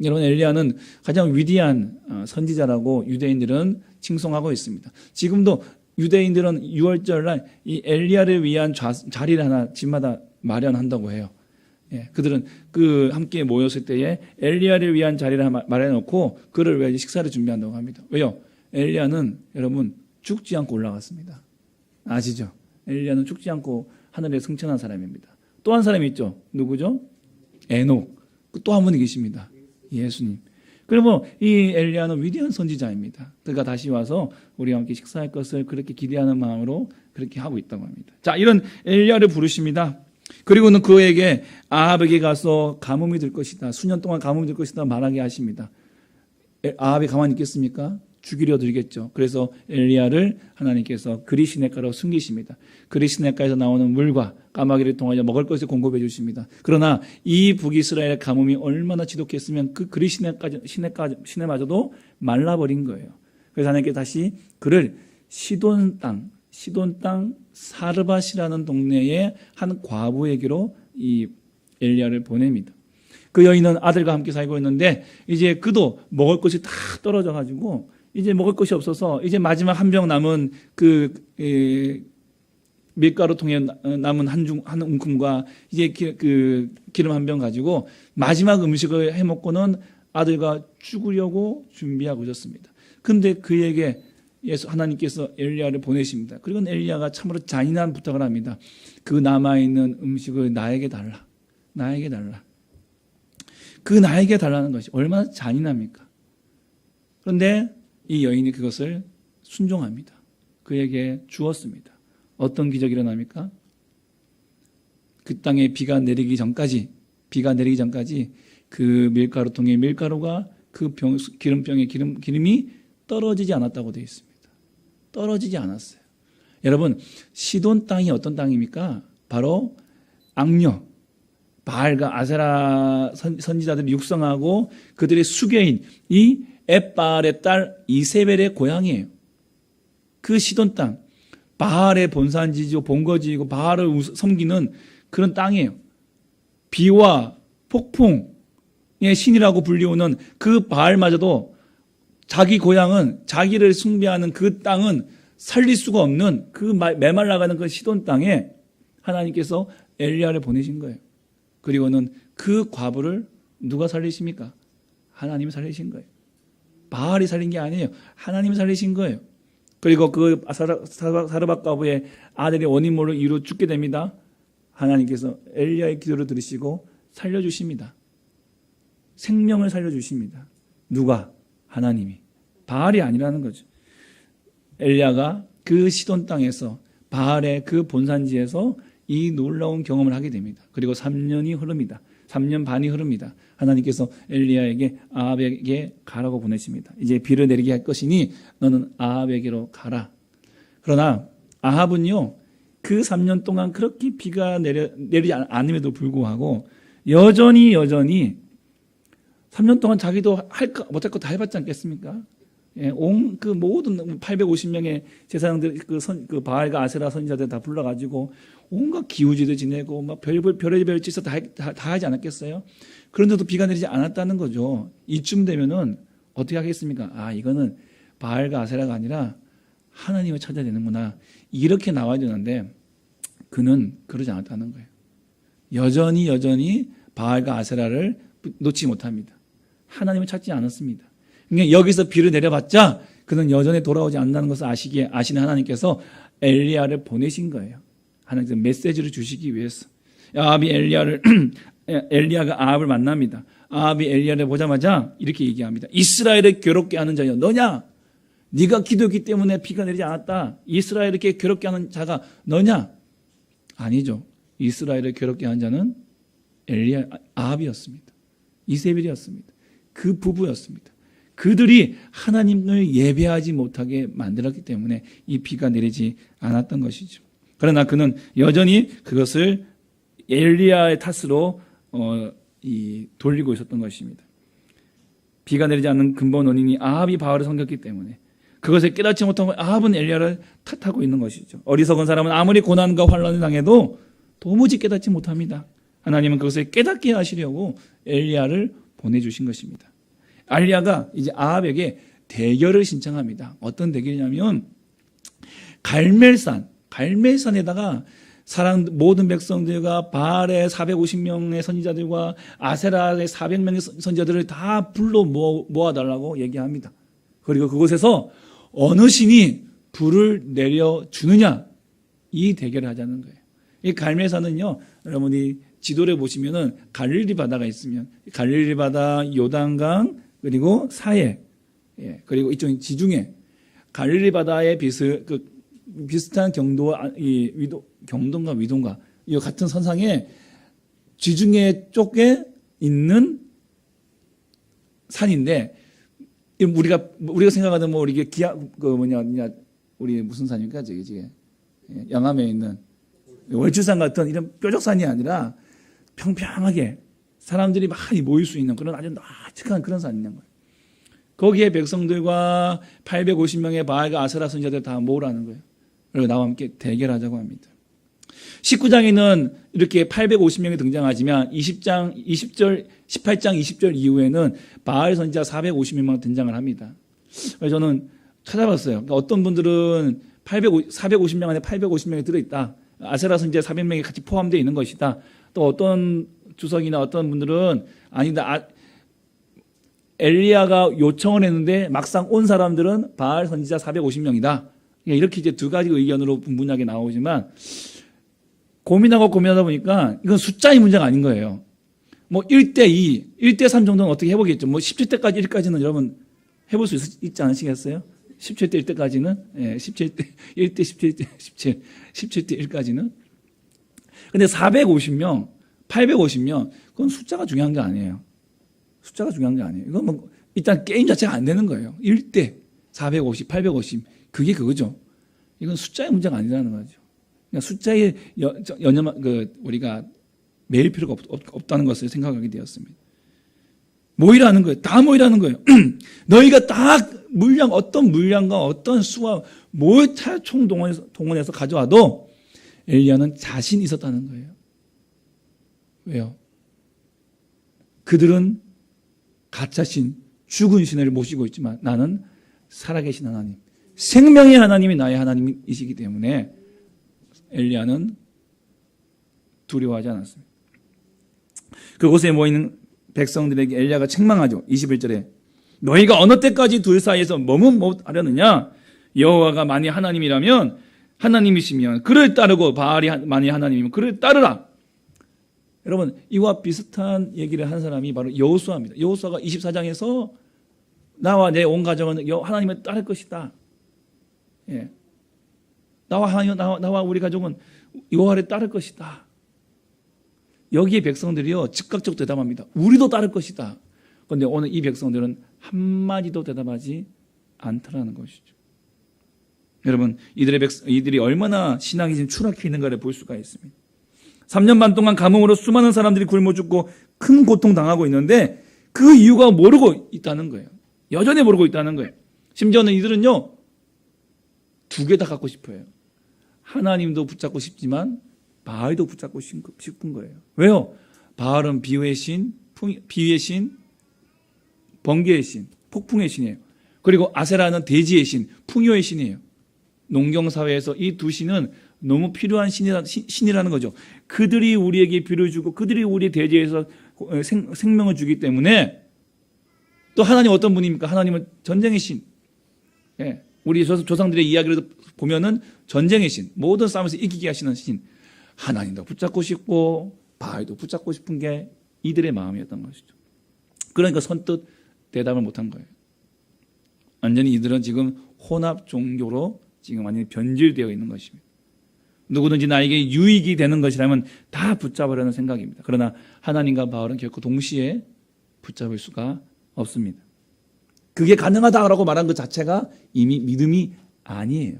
여러분, 엘리야는 가장 위대한 선지자라고 유대인들은 칭송하고 있습니다. 지금도 유대인들은 6월절날 이 엘리야를 위한 자리를 하나 집마다 마련한다고 해요. 그들은 함께 모였을 때에 엘리야를 위한 자리를 마련해놓고 그를 위해 식사를 준비한다고 합니다. 왜요? 엘리야는 여러분 죽지 않고 올라갔습니다. 아시죠? 엘리야는 죽지 않고 하늘에 승천한 사람입니다. 또 한 사람이 있죠. 누구죠? 에녹. 또 한 분이 계십니다. 예수님. 그러면 이 엘리야는 위대한 선지자입니다. 그가 다시 와서 우리와 함께 식사할 것을 그렇게 기대하는 마음으로 그렇게 하고 있다고 합니다. 자, 이런 엘리야를 부르십니다. 그리고는 그에게 아합에게 가서 가뭄이 들 것이다. 수년 동안 가뭄이 들 것이다 말하게 하십니다. 아합이 가만히 있겠습니까? 죽이려 들겠죠. 그래서 엘리야를 하나님께서 그리시네가로 숨기십니다. 그리시네가에서 나오는 물과 까마귀를 통하여 먹을 것을 공급해 주십니다. 그러나 이 북이스라엘의 가뭄이 얼마나 지독했으면 그 그리시네마저도 말라버린 거예요. 그래서 하나님께 다시 그를 시돈 땅 사르밧이라는 동네의 한 과부에게로 이 엘리야를 보냅니다. 그 여인은 아들과 함께 살고 있는데 이제 그도 먹을 것이 다 떨어져 가지고 이제 먹을 것이 없어서 이제 마지막 한 병 남은 밀가루 통에 남은 한 움큼과 이제 기름 한 병 가지고 마지막 음식을 해 먹고는 아들과 죽으려고 준비하고 있었습니다. 근데 그에게 하나님께서 엘리야를 보내십니다. 그리고 엘리야가 참으로 잔인한 부탁을 합니다. 그 남아있는 음식을 나에게 달라. 나에게 달라. 그 나에게 달라는 것이 얼마나 잔인합니까? 그런데 이 여인이 그것을 순종합니다. 그에게 주었습니다. 어떤 기적이 일어납니까? 그 땅에 비가 내리기 전까지 그 밀가루통의 밀가루가 그 기름병의 기름이 떨어지지 않았다고 되어 있습니다. 떨어지지 않았어요. 여러분, 시돈 땅이 어떤 땅입니까? 바로 악녀, 바알과 아세라 선지자들이 육성하고 그들의 수괴인 이 엣바알의 딸 이세벨의 고향이에요. 그 시돈 땅, 바알의 본산지지고 본거지이고 바알을 섬기는 그런 땅이에요. 비와 폭풍의 신이라고 불리우는 그 바알마저도 자기 고향은, 자기를 숭배하는 그 땅은 살릴 수가 없는 그 메말라가는 그 시돈 땅에 하나님께서 엘리야를 보내신 거예요. 그리고는 그 과부를 누가 살리십니까? 하나님이 살리신 거예요. 바알이 살린 게 아니에요. 하나님이 살리신 거예요. 그리고 그 사르밧 과부의 아들이 원인모를 이루어 죽게 됩니다. 하나님께서 엘리야의 기도를 들으시고 살려주십니다. 생명을 살려주십니다. 누가? 하나님이. 바알이 아니라는 거죠. 엘리야가 그 시돈 땅에서 바알의 그 본산지에서 이 놀라운 경험을 하게 됩니다. 그리고 3년이 흐릅니다. 3년 반이 흐릅니다. 하나님께서 엘리야에게 아합에게 가라고 보내십니다. 이제 비를 내리게 할 것이니 너는 아합에게로 가라. 그러나 아합은요, 그 3년 동안 그렇게 비가 내리지 않음에도 불구하고 여전히 3년 동안 자기도 못할 거 다 해봤지 않겠습니까? 예, 온 그 모든 850명의 제사장들 그 바알과 아세라 선지자들 다 불러가지고 온갖 기우제도 지내고 막 별의별 짓을 다 하지 않았겠어요? 그런데도 비가 내리지 않았다는 거죠. 이쯤 되면은 어떻게 하겠습니까? 아, 이거는 바알과 아세라가 아니라 하나님을 찾아야 되는구나. 이렇게 나와야 되는데 그는 그러지 않았다는 거예요. 여전히 바알과 아세라를 놓지 못합니다. 하나님을 찾지 않았습니다. 그러니까 여기서 비를 내려봤자 그는 여전히 돌아오지 않는다는 것을 아시는 하나님께서 엘리야를 보내신 거예요. 하나님께서 메시지를 주시기 위해서. 엘리야가 아합을 만납니다. 아합이 엘리야를 보자마자 이렇게 얘기합니다. 이스라엘을 괴롭게 하는 자여 너냐? 네가 기도했기 때문에 비가 내리지 않았다. 이스라엘을 이렇게 괴롭게 하는 자가 너냐? 아니죠. 이스라엘을 괴롭게 한 자는 아합이었습니다. 이세벨이었습니다. 그 부부였습니다. 그들이 하나님을 예배하지 못하게 만들었기 때문에 이 비가 내리지 않았던 것이죠. 그러나 그는 여전히 그것을 엘리야의 탓으로 돌리고 있었던 것입니다. 비가 내리지 않는 근본 원인이 아합이 바알을 섬겼기 때문에 그것을 깨닫지 못하고 아합은 엘리야를 탓하고 있는 것이죠. 어리석은 사람은 아무리 고난과 환난을 당해도 도무지 깨닫지 못합니다. 하나님은 그것을 깨닫게 하시려고 엘리야를 보내주신 것입니다. 엘리야가 이제 아합에게 대결을 신청합니다. 어떤 대결이냐면 갈멜산에다가 모든 백성들과 바알의 450명의 선지자들과 아세라의 400명의 선지자들을 다 불러 모아달라고 얘기합니다. 그리고 그곳에서 어느 신이 불을 내려주느냐 이 대결을 하자는 거예요. 이 갈멜산은요, 여러분이 지도를 보시면은 갈릴리 바다가 있으면 갈릴리 바다, 요단강 그리고 사해, 그리고 이쪽 지중해 갈릴리 바다의 비슷한 경도인가 위도인가 이 같은 선상에 지중해 쪽에 있는 산인데 우리가 생각하는 우리 우리 무슨 산입니까? 저기 영암에 있는 월주산 같은 이런 뾰족산이 아니라 평평하게 사람들이 많이 모일 수 있는 그런 아주 나직한 그런 산이 있는 거예요. 거기에 백성들과 850명의 바알과 아세라 선지자들 다 모으라는 거예요. 그리고 나와 함께 대결하자고 합니다. 19장에는 이렇게 850명이 등장하지만 18장 20절 이후에는 바알 선지자 450명만 등장을 합니다. 그래서 저는 찾아봤어요. 그러니까 어떤 분들은 450명 안에 850명이 들어있다. 아세라 선지자 400명이 같이 포함되어 있는 것이다. 또 어떤 주석이나 어떤 분들은 아니다. 엘리야가 요청을 했는데 막상 온 사람들은 바알 선지자 450명이다. 이렇게 이제 두 가지 의견으로 분분하게 나오지만 고민하다 보니까 이건 숫자의 문제가 아닌 거예요. 1대2, 1대3 정도는 어떻게 해보겠죠. 17대까지 1까지는 여러분 해볼 수 있지 않으시겠어요? 17대 1대까지는? 17대 1대 17대 17, 17대 1까지는? 근데 450명, 850명, 그건 숫자가 중요한 게 아니에요. 숫자가 중요한 게 아니에요. 이건 일단 게임 자체가 안 되는 거예요. 1대 450, 850. 그게 그거죠. 이건 숫자의 문제가 아니라는 거죠. 그러니까 숫자의 우리가 매일 필요가 없다는 것을 생각하게 되었습니다. 모이라는 거예요. 다 모이라는 거예요. 너희가 다 어떤 물량과 어떤 수와 뭘 총동원해서 가져와도 엘리야는 자신이 있었다는 거예요. 왜요? 그들은 가짜신, 죽은 신을 모시고 있지만 나는 살아계신 하나님, 생명의 하나님이 나의 하나님이시기 때문에 엘리야는 두려워하지 않았습니다. 그곳에 모이는 백성들에게 엘리야가 책망하죠. 21절에 너희가 어느 때까지 둘 사이에서 머뭇하려느냐? 여호와가 만일 하나님이라면 하나님이시면 그를 따르고 바알이 만일 하나님이면 그를 따르라. 여러분 이와 비슷한 얘기를 한 사람이 바로 여호수아입니다. 여호수아가 24장에서 나와 내 온 가정은 하나님을 따를 것이다. 예. 나와 우리 가족은 여호와를 따를 것이다. 여기에 백성들이요 즉각적으로 대답합니다. 우리도 따를 것이다. 그런데 오늘 이 백성들은 한마디도 대답하지 않더라는 것이죠. 여러분 이들이 얼마나 신앙이 지금 추락해 있는가를 볼 수가 있습니다. 3년 반 동안 감옥으로 수많은 사람들이 굶어 죽고 큰 고통당하고 있는데 그 이유가 모르고 있다는 거예요. 여전히 모르고 있다는 거예요. 심지어는 이들은요 2개 다 갖고 싶어요. 하나님도 붙잡고 싶지만 바알도 붙잡고 싶은 거예요. 왜요? 바알은 비유의 신, 번개의 신, 폭풍의 신이에요. 그리고 아세라는 대지의 신, 풍요의 신이에요. 농경사회에서 이 두 신은 너무 필요한 신이라는 거죠. 그들이 우리에게 비를 주고 그들이 우리의 대지에서 생명을 주기 때문에 또 하나님 어떤 분입니까? 하나님은 전쟁의 신. 예. 우리 조상들의 이야기를 보면은 전쟁의 신, 모든 싸움에서 이기게 하시는 신. 하나님도 붙잡고 싶고 바알도 붙잡고 싶은 게 이들의 마음이었던 것이죠. 그러니까 선뜻 대답을 못한 거예요. 완전히 이들은 지금 혼합 종교로 지금 완전히 변질되어 있는 것입니다. 누구든지 나에게 유익이 되는 것이라면 다 붙잡으려는 생각입니다. 그러나 하나님과 바알은 결코 동시에 붙잡을 수가 없습니다. 그게 가능하다라고 말한 것 자체가 이미 믿음이 아니에요.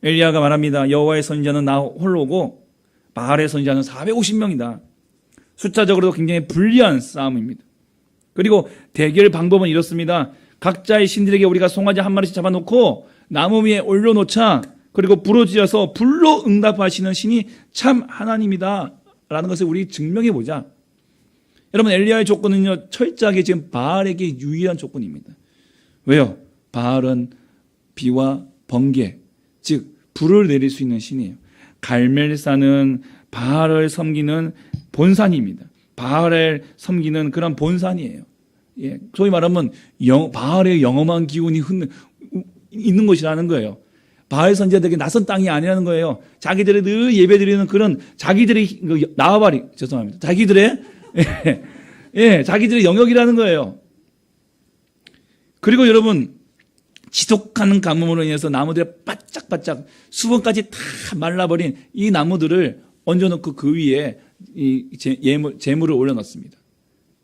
엘리야가 말합니다. 여호와의 선지자는 나 홀로고 바알의 선지자는 450명이다. 숫자적으로도 굉장히 불리한 싸움입니다. 그리고 대결 방법은 이렇습니다. 각자의 신들에게 우리가 송아지 한 마리씩 잡아놓고 나무 위에 올려놓자. 그리고 부르짖어서 불로 응답하시는 신이 참 하나님이다 라는 것을 우리 증명해 보자. 여러분 엘리야의 조건은요 철저하게 지금 바알에게 유의한 조건입니다. 왜요? 바알은 비와 번개, 즉 불을 내릴 수 있는 신이에요. 갈멜산은 바알을 섬기는 본산입니다. 바알을 섬기는 그런 본산이에요. 예, 소위 말하면 바알의 영험한 기운이 있는 곳이라는 거예요. 바알 선지자들에게 낯선 땅이 아니라는 거예요. 자기들이 늘 예배드리는 그런 자기들의 나와바리 죄송합니다. 자기들의 자기들의 영역이라는 거예요. 그리고 여러분 지독한 가뭄으로 인해서 나무들이 바짝바짝 수분까지 다 말라버린 이 나무들을 얹어놓고 그 위에 이 재물을 올려놓습니다.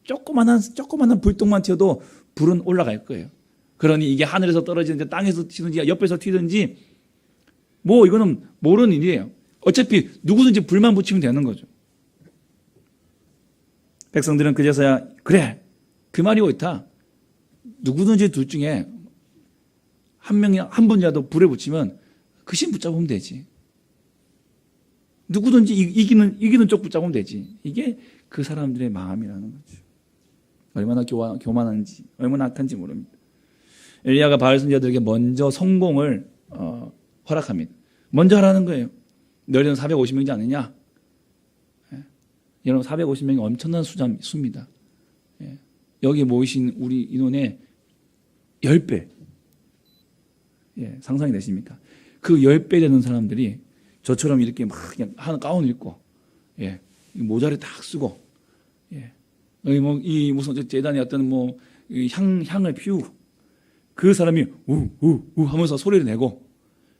조그만한 불똥만 튀어도 불은 올라갈 거예요. 그러니 이게 하늘에서 떨어지는지 땅에서 튀든지 옆에서 튀든지 뭐 이거는 모르는 일이에요. 어차피 누구든지 불만 붙이면 되는 거죠. 백성들은 그제서야 그래 그 말이 옳다. 누구든지 둘 중에 한 분이라도 불에 붙이면 그 신 붙잡으면 되지. 누구든지 이기는 쪽 붙잡으면 되지. 이게 그 사람들의 마음이라는 거죠. 얼마나 교만한지 얼마나 악한지 모릅니다. 엘리야가 바알 선지자들에게 먼저 성공을 허락합니다. 먼저 하라는 거예요. 너희는 450명이지 않느냐? 예. 여러분 450명이 엄청난 수입니다. 예. 여기 모이신 우리 인원의 10배. 예, 상상이 되십니까? 그 10배 되는 사람들이 저처럼 이렇게 막 그냥 한 가운을 입고, 예, 모자를 딱 쓰고, 예, 이 무슨 재단에 어떤 향을 피우고, 그 사람이 우 하면서 소리를 내고,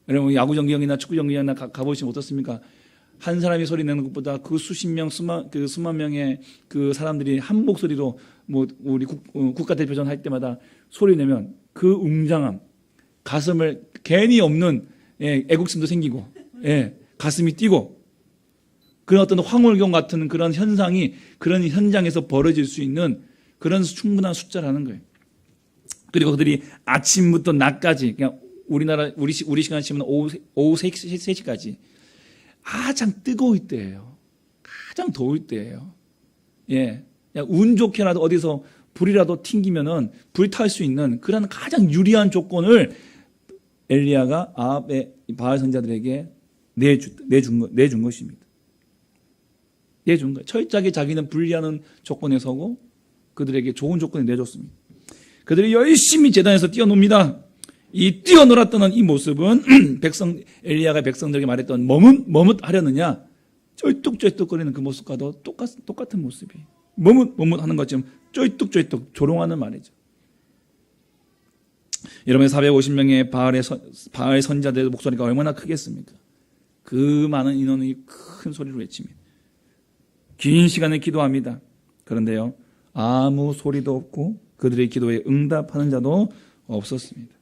여러분 야구 경기장이나 축구 경기장이나 가보시면 어떻습니까? 한 사람이 소리 내는 것보다 그 수만 명의 그 사람들이 한 목소리로 우리 국가대표전 할 때마다 소리 내면 그 웅장함, 가슴을 괜히 없는 애국심도 생기고, 가슴이 뛰고, 그런 어떤 황홀경 같은 그런 현상이 그런 현장에서 벌어질 수 있는 그런 충분한 숫자라는 거예요. 그리고 그들이 아침부터 낮까지, 그냥 우리 시간 치면 오후 3시까지 가장 뜨거울 때예요. 가장 더울 때예요. 예. 운 좋게라도 어디서 불이라도 튕기면은 불탈 수 있는 그런 가장 유리한 조건을 엘리야가 아합의 바알 선자들에게 내준 것입니다. 내준 거예요. 철저하게 자기는 불리하는 조건에 서고 그들에게 좋은 조건을 내줬습니다. 그들이 열심히 제단에서 뛰어놉니다. 이 뛰어놀았던 이 모습은 엘리야가 백성들에게 말했던 머뭇 하려느냐 쩔뚝쩔뚝거리는 그 모습과도 똑같은 모습이 머뭇 하는 것처럼 쩔뚝쩔뚝 조롱하는 말이죠. 여러분 450명의 바알 선자들의 목소리가 얼마나 크겠습니까? 그 많은 인원이 큰 소리로 외칩니다. 긴 시간을 기도합니다. 그런데요 아무 소리도 없고 그들의 기도에 응답하는 자도 없었습니다.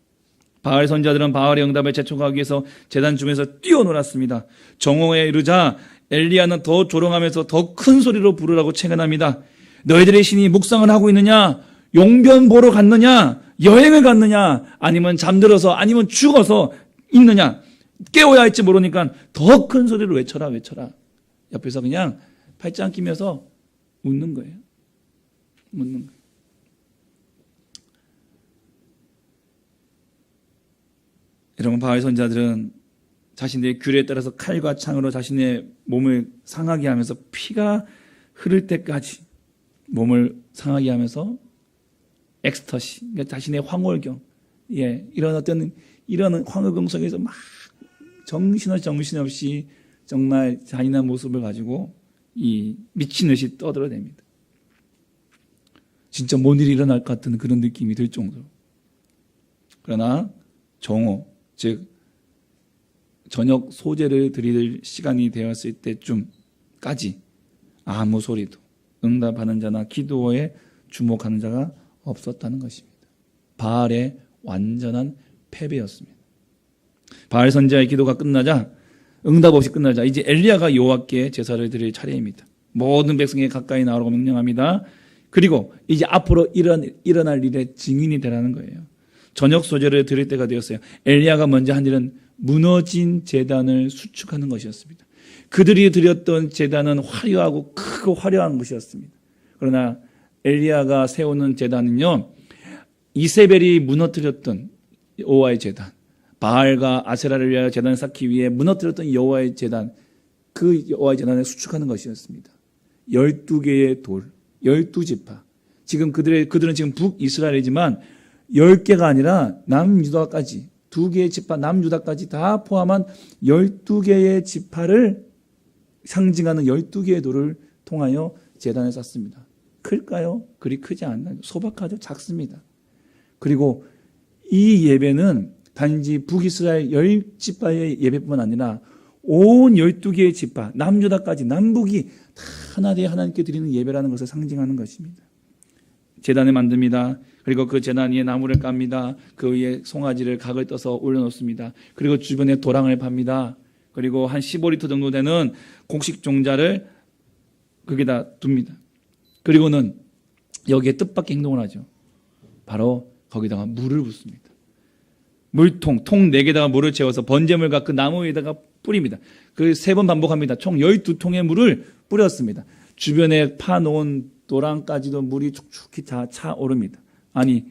바알 선자들은 바알의 응답을 재촉하기 위해서 제단 주변에서 뛰어놀았습니다. 정오에 이르자 엘리야는 더 조롱하면서 더 큰 소리로 부르라고 체근합니다. 너희들의 신이 묵상을 하고 있느냐? 용변 보러 갔느냐? 여행을 갔느냐? 아니면 잠들어서 아니면 죽어서 있느냐? 깨워야 할지 모르니까 더 큰 소리로 외쳐라. 옆에서 그냥 팔짱 끼면서 웃는 거예요. 웃는 거예요. 여러분 바알 선자들은 자신들의 규례에 따라서 칼과 창으로 자신의 몸을 상하게 하면서 피가 흐를 때까지 몸을 상하게 하면서 엑스터시, 그러니까 자신의 황홀경, 이런 황홀경 속에서 막 정신없이 정말 잔인한 모습을 가지고 이 미친 듯이 떠들어댑니다. 진짜 뭔 일이 일어날 것 같은 그런 느낌이 들 정도로. 그러나 정오, 즉 저녁 소제를 드릴 시간이 되었을 때쯤까지 아무 소리도 응답하는 자나 기도에 주목하는 자가 없었다는 것입니다. 바알의 완전한 패배였습니다. 바알 선지자의 기도가 끝나자 응답 없이 끝나자 이제 엘리야가 여호와께 제사를 드릴 차례입니다. 모든 백성에게 가까이 나오라고 명령합니다. 그리고 이제 앞으로 일어날 일의 증인이 되라는 거예요. 저녁 소제를 드릴 때가 되었어요. 엘리야가 먼저 한 일은 무너진 제단을 수축하는 것이었습니다. 그들이 드렸던 제단은 화려하고 크고 화려한 것이었습니다. 그러나 엘리야가 세우는 제단은요, 이세벨이 무너뜨렸던 여호와의 제단, 바알과 아세라를 위하여 제단을 쌓기 위해 무너뜨렸던 여호와의 제단, 그 여호와의 제단을 수축하는 것이었습니다. 12개의 돌, 12지파. 지금 그들은 지금 북이스라엘이지만 10개가 아니라 남유다까지 2개의 지파 남유다까지 다 포함한 12개의 지파를 상징하는 12개의 돌을 통하여 제단을 쌓습니다. 클까요? 그리 크지 않나요? 소박하죠? 작습니다. 그리고 이 예배는 단지 북이스라엘 10지파의 예배뿐만 아니라 온 12개의 지파, 남유다까지 남북이 다 하나 되어 하나님께 드리는 예배라는 것을 상징하는 것입니다. 제단을 만듭니다. 그리고 그 제단 위에 나무를 깝니다. 그 위에 송아지를 각을 떠서 올려놓습니다. 그리고 주변에 도랑을 팝니다. 그리고 한 15리터 정도 되는 곡식 종자를 거기다 둡니다. 그리고는 여기에 뜻밖의 행동을 하죠. 바로 거기다가 물을 붓습니다. 물통, 통 4개다가 물을 채워서 번제물과 그 나무 위에다가 뿌립니다. 그 3번 반복합니다. 총 12통의 물을 뿌렸습니다. 주변에 파놓은 도랑까지도 물이 축축히 다 차오릅니다. 아니,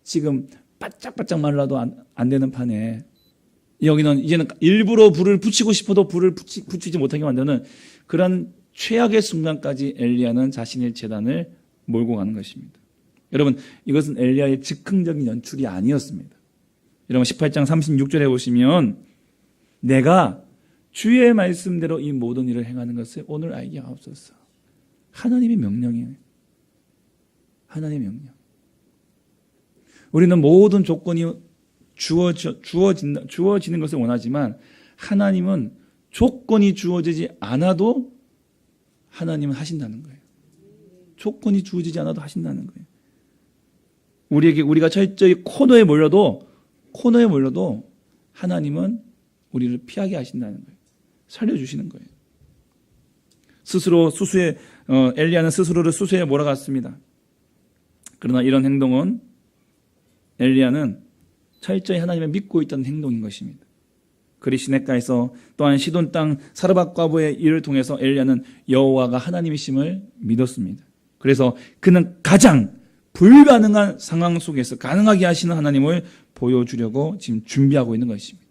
지금 바짝바짝 말라도 안 되는 판에 여기는 이제는 일부러 불을 붙이고 싶어도 불을 붙이지 못하게 만드는 그런 최악의 순간까지 엘리야는 자신의 제단을 몰고 가는 것입니다. 여러분, 이것은 엘리야의 즉흥적인 연출이 아니었습니다. 여러분 18장 36절에 보시면 내가 주의 말씀대로 이 모든 일을 행하는 것을 오늘 알게 하옵소서. 하나님의 명령이에요. 하나님의 명령. 우리는 모든 조건이 주어지는 것을 원하지만 하나님은 조건이 주어지지 않아도 하나님은 하신다는 거예요. 조건이 주어지지 않아도 하신다는 거예요. 우리가 철저히 코너에 몰려도 하나님은 우리를 피하게 하신다는 거예요. 살려주시는 거예요. 스스로 수수에 엘리야는 스스로를 수수에 몰아갔습니다. 그러나 이런 행동은 엘리야는 철저히 하나님을 믿고 있던 행동인 것입니다. 그리 시냇가에서 또한 시돈 땅 사르밧 과부의 일을 통해서 엘리야는 여호와가 하나님이심을 믿었습니다. 그래서 그는 가장 불가능한 상황 속에서 가능하게 하시는 하나님을 보여주려고 지금 준비하고 있는 것입니다.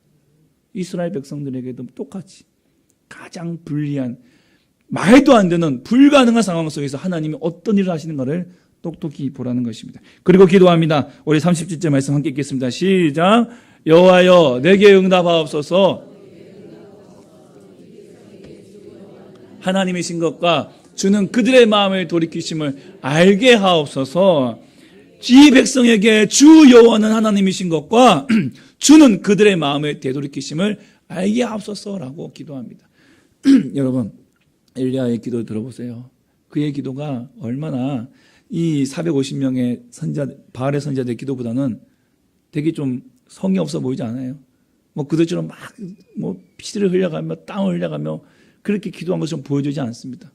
이스라엘 백성들에게도 똑같이 가장 불리한, 말도 안 되는 불가능한 상황 속에서 하나님이 어떤 일을 하시는가를 똑똑히 보라는 것입니다. 그리고 기도합니다. 우리 30절째 말씀 함께 읽겠습니다. 시작. 여호와여 내게 응답하옵소서. 하나님이신 것과 주는 그들의 마음을 돌이키심을 알게 하옵소서. 이 백성에게 주 여호와는 하나님이신 것과 주는 그들의 마음을 되돌이키심을 알게 하옵소서라고 기도합니다. 여러분, 엘리야의 기도 들어보세요. 그의 기도가 얼마나 이 450명의 바알의 선지자들의 기도보다는 되게 좀 성의 없어 보이지 않아요? 그들처럼 피를 흘려가며 땅을 흘려가며 그렇게 기도한 것처럼 보여주지 않습니다.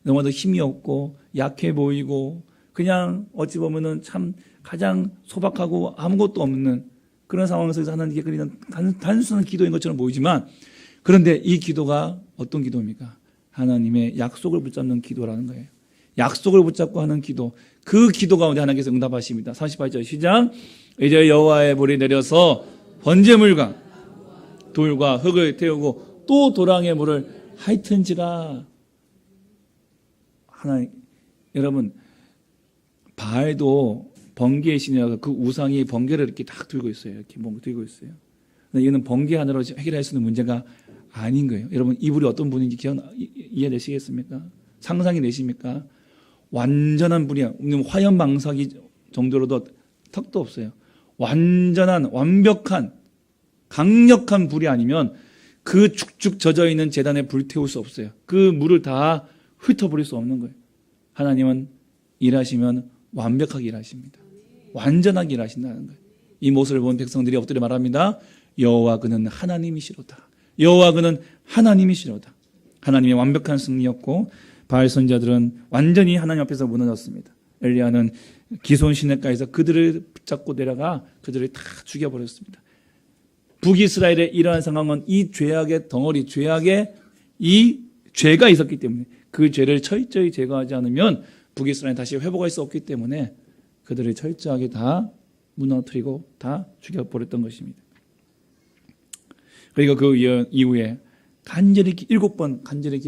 너무나도 힘이 없고 약해 보이고 그냥 어찌 보면은 참 가장 소박하고 아무것도 없는 그런 상황에서 하나님께 드리는 단순한 기도인 것처럼 보이지만, 그런데 이 기도가 어떤 기도입니까? 하나님의 약속을 붙잡는 기도라는 거예요. 약속을 붙잡고 하는 기도, 그 기도 가운데 하나님께서 응답하십니다. 38절 시작. 이제 여호와의 불이 내려서 번제물과 돌과 흙을 태우고 또 도랑의 물을 핥은지라. 하나님, 여러분, 바알도 번개의 신이라고 그 우상이 번개를 이렇게 딱 들고 있어요. 이렇게 뭔가 들고 있어요. 이거는 번개 하나로 해결할 수 있는 문제가 아닌 거예요. 여러분, 이불이 어떤 분인지 이해되시겠습니까? 상상이 되십니까? 완전한 불이야. 화염방사기 정도로도 턱도 없어요. 완벽한 강력한 불이 아니면 그 축축 젖어있는 제단에 불 태울 수 없어요. 그 물을 다 훑어버릴 수 없는 거예요. 하나님은 일하시면 완벽하게 일하십니다. 완전하게 일하신다는 거예요. 이 모습을 본 백성들이 엎드려 말합니다. 여호와 그는 하나님이시로다. 여호와 그는 하나님이시로다. 하나님의 완벽한 승리였고 바알 선지자들은 완전히 하나님 앞에서 무너졌습니다. 엘리야는 기손 시냇가에서 그들을 붙잡고 내려가 그들을 다 죽여버렸습니다. 북이스라엘의 이러한 상황은 이 죄악의 덩어리, 죄악의 이 죄가 있었기 때문에 그 죄를 철저히 제거하지 않으면 북이스라엘은 다시 회복할 수 없기 때문에 그들을 철저하게 다 무너뜨리고 다 죽여버렸던 것입니다. 그리고 그 이후에 간절히 7번 간절히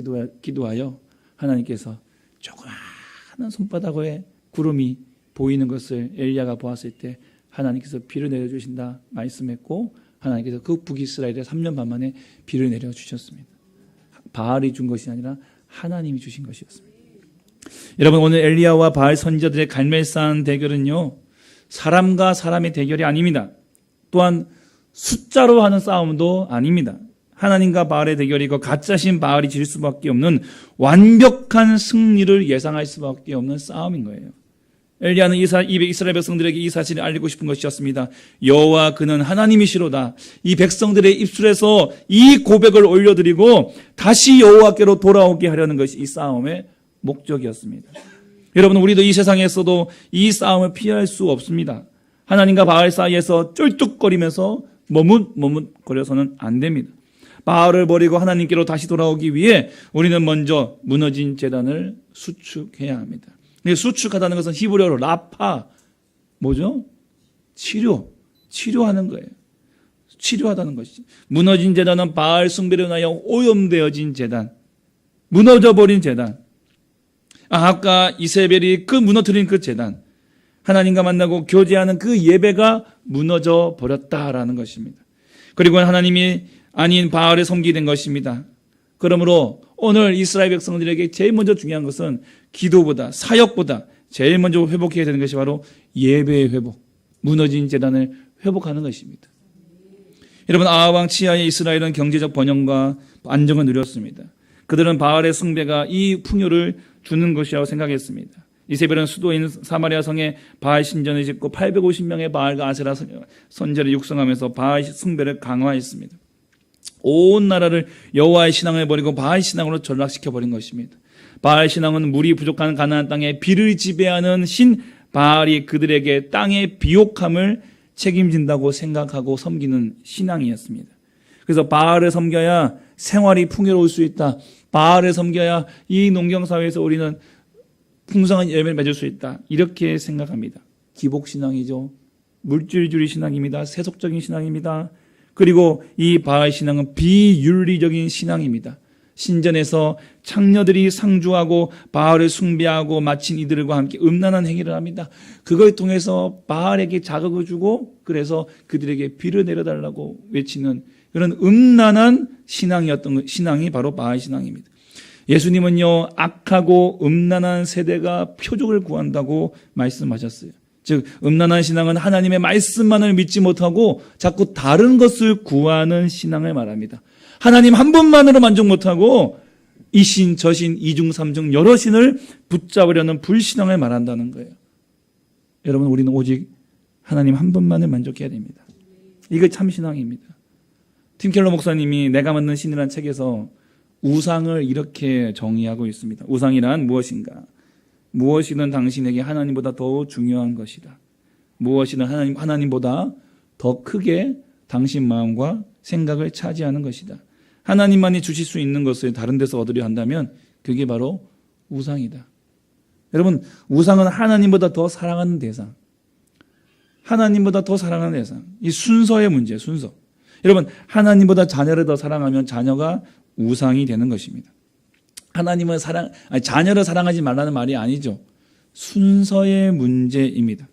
기도하여 하나님께서 조그마한 손바닥에 구름이 보이는 것을 엘리야가 보았을 때 하나님께서 비를 내려주신다 말씀했고, 하나님께서 그 북이스라엘에 3년 반 만에 비를 내려주셨습니다. 바알이 준 것이 아니라 하나님이 주신 것이었습니다. 여러분, 오늘 엘리야와 바알 선지자들의 갈멜산 대결은요, 사람과 사람의 대결이 아닙니다. 또한 숫자로 하는 싸움도 아닙니다. 하나님과 바알의 대결이고 가짜신 바알이 질 수밖에 없는 완벽한 승리를 예상할 수밖에 없는 싸움인 거예요. 엘리야는 이스라엘 백성들에게 이 사실을 알리고 싶은 것이었습니다. 여호와 그는 하나님이시로다. 이 백성들의 입술에서 이 고백을 올려드리고 다시 여호와께로 돌아오게 하려는 것이 이 싸움의 목적이었습니다. 여러분, 우리도 이 세상에서도 이 싸움을 피할 수 없습니다. 하나님과 바알 사이에서 쩔뚝거리면서 머뭇거려서는 안 됩니다. 바알을 버리고 하나님께로 다시 돌아오기 위해 우리는 먼저 무너진 제단을 수축해야 합니다. 수축하다는 것은 히브리어로 라파, 뭐죠? 치료하는 거예요. 치료하다는 것이죠. 무너진 제단은 바알 숭배로 인하여 오염되어진 제단, 무너져버린 제단, 아합과 이세벨이 그 무너뜨린 그 제단, 하나님과 만나고 교제하는 그 예배가 무너져 버렸다라는 것입니다. 그리고 하나님이 아닌 바알에 섬기게 된 것입니다. 그러므로 오늘 이스라엘 백성들에게 제일 먼저 중요한 것은 기도보다, 사역보다 제일 먼저 회복해야 되는 것이 바로 예배의 회복, 무너진 제단을 회복하는 것입니다. 여러분, 아합 왕 치하의 이스라엘은 경제적 번영과 안정을 누렸습니다. 그들은 바알의 숭배가 이 풍요를 주는 것이라고 생각했습니다. 이세벨은 수도인 사마리아 성에 바알 신전을 짓고 850명의 바알과 아세라 선지자를 육성하면서 바알 숭배를 강화했습니다. 온 나라를 여호와의 신앙을 버리고 바알 신앙으로 전락시켜버린 것입니다. 바알 신앙은 물이 부족한 가나안 땅에 비를 지배하는 신 바알이 그들에게 땅의 비옥함을 책임진다고 생각하고 섬기는 신앙이었습니다. 그래서 바알을 섬겨야 생활이 풍요로울 수 있다. 바알을 섬겨야 이 농경사회에서 우리는 풍성한 열매를 맺을 수 있다. 이렇게 생각합니다. 기복신앙이죠. 물질주의 신앙입니다. 세속적인 신앙입니다. 그리고 이 바알 신앙은 비윤리적인 신앙입니다. 신전에서 창녀들이 상주하고 바알을 숭배하고 마친 이들과 함께 음란한 행위를 합니다. 그걸 통해서 바알에게 자극을 주고 그래서 그들에게 비를 내려달라고 외치는 그런 음란한 신앙이 바로 바알 신앙입니다. 예수님은요, 악하고 음란한 세대가 표적을 구한다고 말씀하셨어요. 즉 음란한 신앙은 하나님의 말씀만을 믿지 못하고 자꾸 다른 것을 구하는 신앙을 말합니다. 하나님 한 분만으로 만족 못하고 이신 저신 이중 삼중 여러 신을 붙잡으려는 불신앙을 말한다는 거예요. 여러분, 우리는 오직 하나님 한 분만을 만족해야 됩니다. 이게 참 신앙입니다. 팀 켈러 목사님이 내가 만든 신이라는 책에서 우상을 이렇게 정의하고 있습니다. 우상이란 무엇인가? 무엇이든 당신에게 하나님보다 더 중요한 것이다. 무엇이든 하나님보다 더 크게 당신 마음과 생각을 차지하는 것이다. 하나님만이 주실 수 있는 것을 다른 데서 얻으려 한다면 그게 바로 우상이다. 여러분, 우상은 하나님보다 더 사랑하는 대상. 하나님보다 더 사랑하는 대상. 이 순서의 문제, 순서. 여러분, 하나님보다 자녀를 더 사랑하면 자녀가 우상이 되는 것입니다. 하나님을 자녀를 사랑하지 말라는 말이 아니죠. 순서의 문제입니다.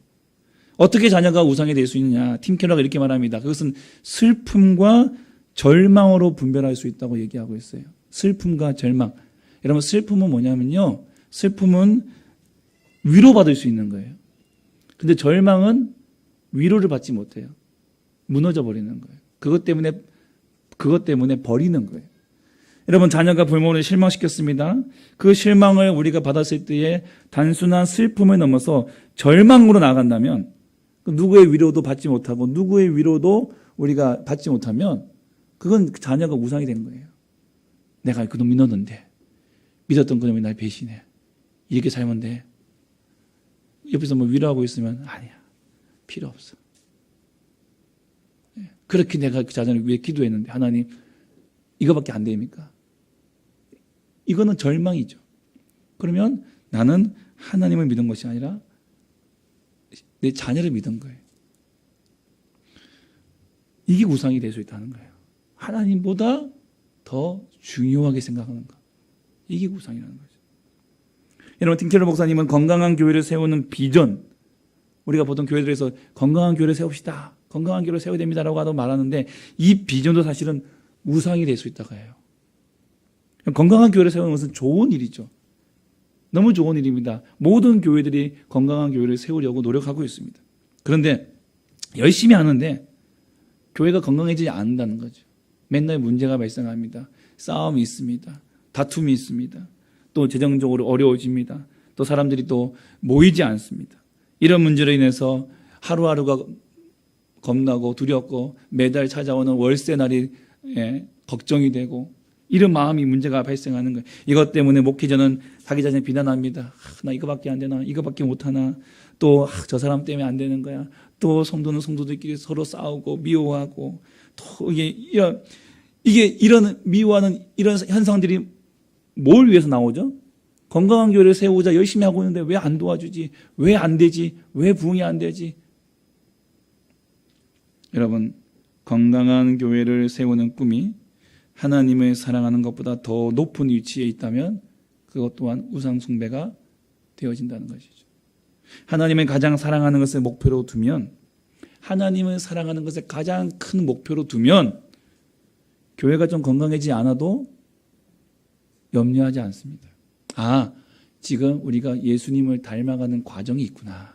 어떻게 자녀가 우상이 될 수 있느냐? 팀 켈러가 이렇게 말합니다. 그것은 슬픔과 절망으로 분별할 수 있다고 얘기하고 있어요. 슬픔과 절망. 여러분, 슬픔은 뭐냐면요, 슬픔은 위로받을 수 있는 거예요. 근데 절망은 위로를 받지 못해요. 무너져 버리는 거예요. 그것 때문에 버리는 거예요. 여러분, 자녀가 부모를 실망시켰습니다. 그 실망을 우리가 받았을 때에 단순한 슬픔을 넘어서 절망으로 나간다면, 누구의 위로도 받지 못하고 누구의 위로도 우리가 받지 못하면 그건 자녀가 우상이 되는 거예요. 내가 그놈 믿었는데, 믿었던 그놈이 날 배신해. 이렇게 살면 돼. 옆에서 뭐 위로하고 있으면 아니야, 필요 없어. 그렇게 내가 그 자녀를 위해 기도했는데 하나님 이거밖에 안 됩니까? 이거는 절망이죠. 그러면 나는 하나님을 믿은 것이 아니라 내 자녀를 믿은 거예요. 이게 우상이 될 수 있다는 거예요. 하나님보다 더 중요하게 생각하는 것. 이게 우상이라는 거죠. 여러분, 팀 켈러 목사님은 건강한 교회를 세우는 비전, 우리가 보통 교회들에서 건강한 교회를 세웁시다, 건강한 교회를 세워야 됩니다라고 하도 말하는데 이 비전도 사실은 우상이 될 수 있다고 해요. 건강한 교회를 세우는 것은 좋은 일이죠. 너무 좋은 일입니다. 모든 교회들이 건강한 교회를 세우려고 노력하고 있습니다. 그런데 열심히 하는데 교회가 건강해지지 않는다는 거죠. 맨날 문제가 발생합니다. 싸움이 있습니다. 다툼이 있습니다. 또 재정적으로 어려워집니다. 또 사람들이 또 모이지 않습니다. 이런 문제로 인해서 하루하루가 겁나고 두렵고 매달 찾아오는 월세날이 걱정이 되고 이런 마음이 문제가 발생하는 거예요. 이것 때문에 목회자는 자기 자신을 비난합니다. 나 이거밖에 안 되나? 이거밖에 못하나? 또 저 사람 때문에 안 되는 거야. 또 성도는 성도들끼리 서로 싸우고 미워하고 또 이런 미워하는 이런 현상들이 뭘 위해서 나오죠? 건강한 교회를 세우자 열심히 하고 있는데 왜 안 도와주지? 왜 안 되지? 왜 부흥이 안 되지? 여러분, 건강한 교회를 세우는 꿈이 하나님을 사랑하는 것보다 더 높은 위치에 있다면 그것 또한 우상 숭배가 되어진다는 것이죠. 하나님을 가장 사랑하는 것을 목표로 두면, 하나님을 사랑하는 것을 가장 큰 목표로 두면 교회가 좀 건강해지지 않아도 염려하지 않습니다. 아, 지금 우리가 예수님을 닮아가는 과정이 있구나.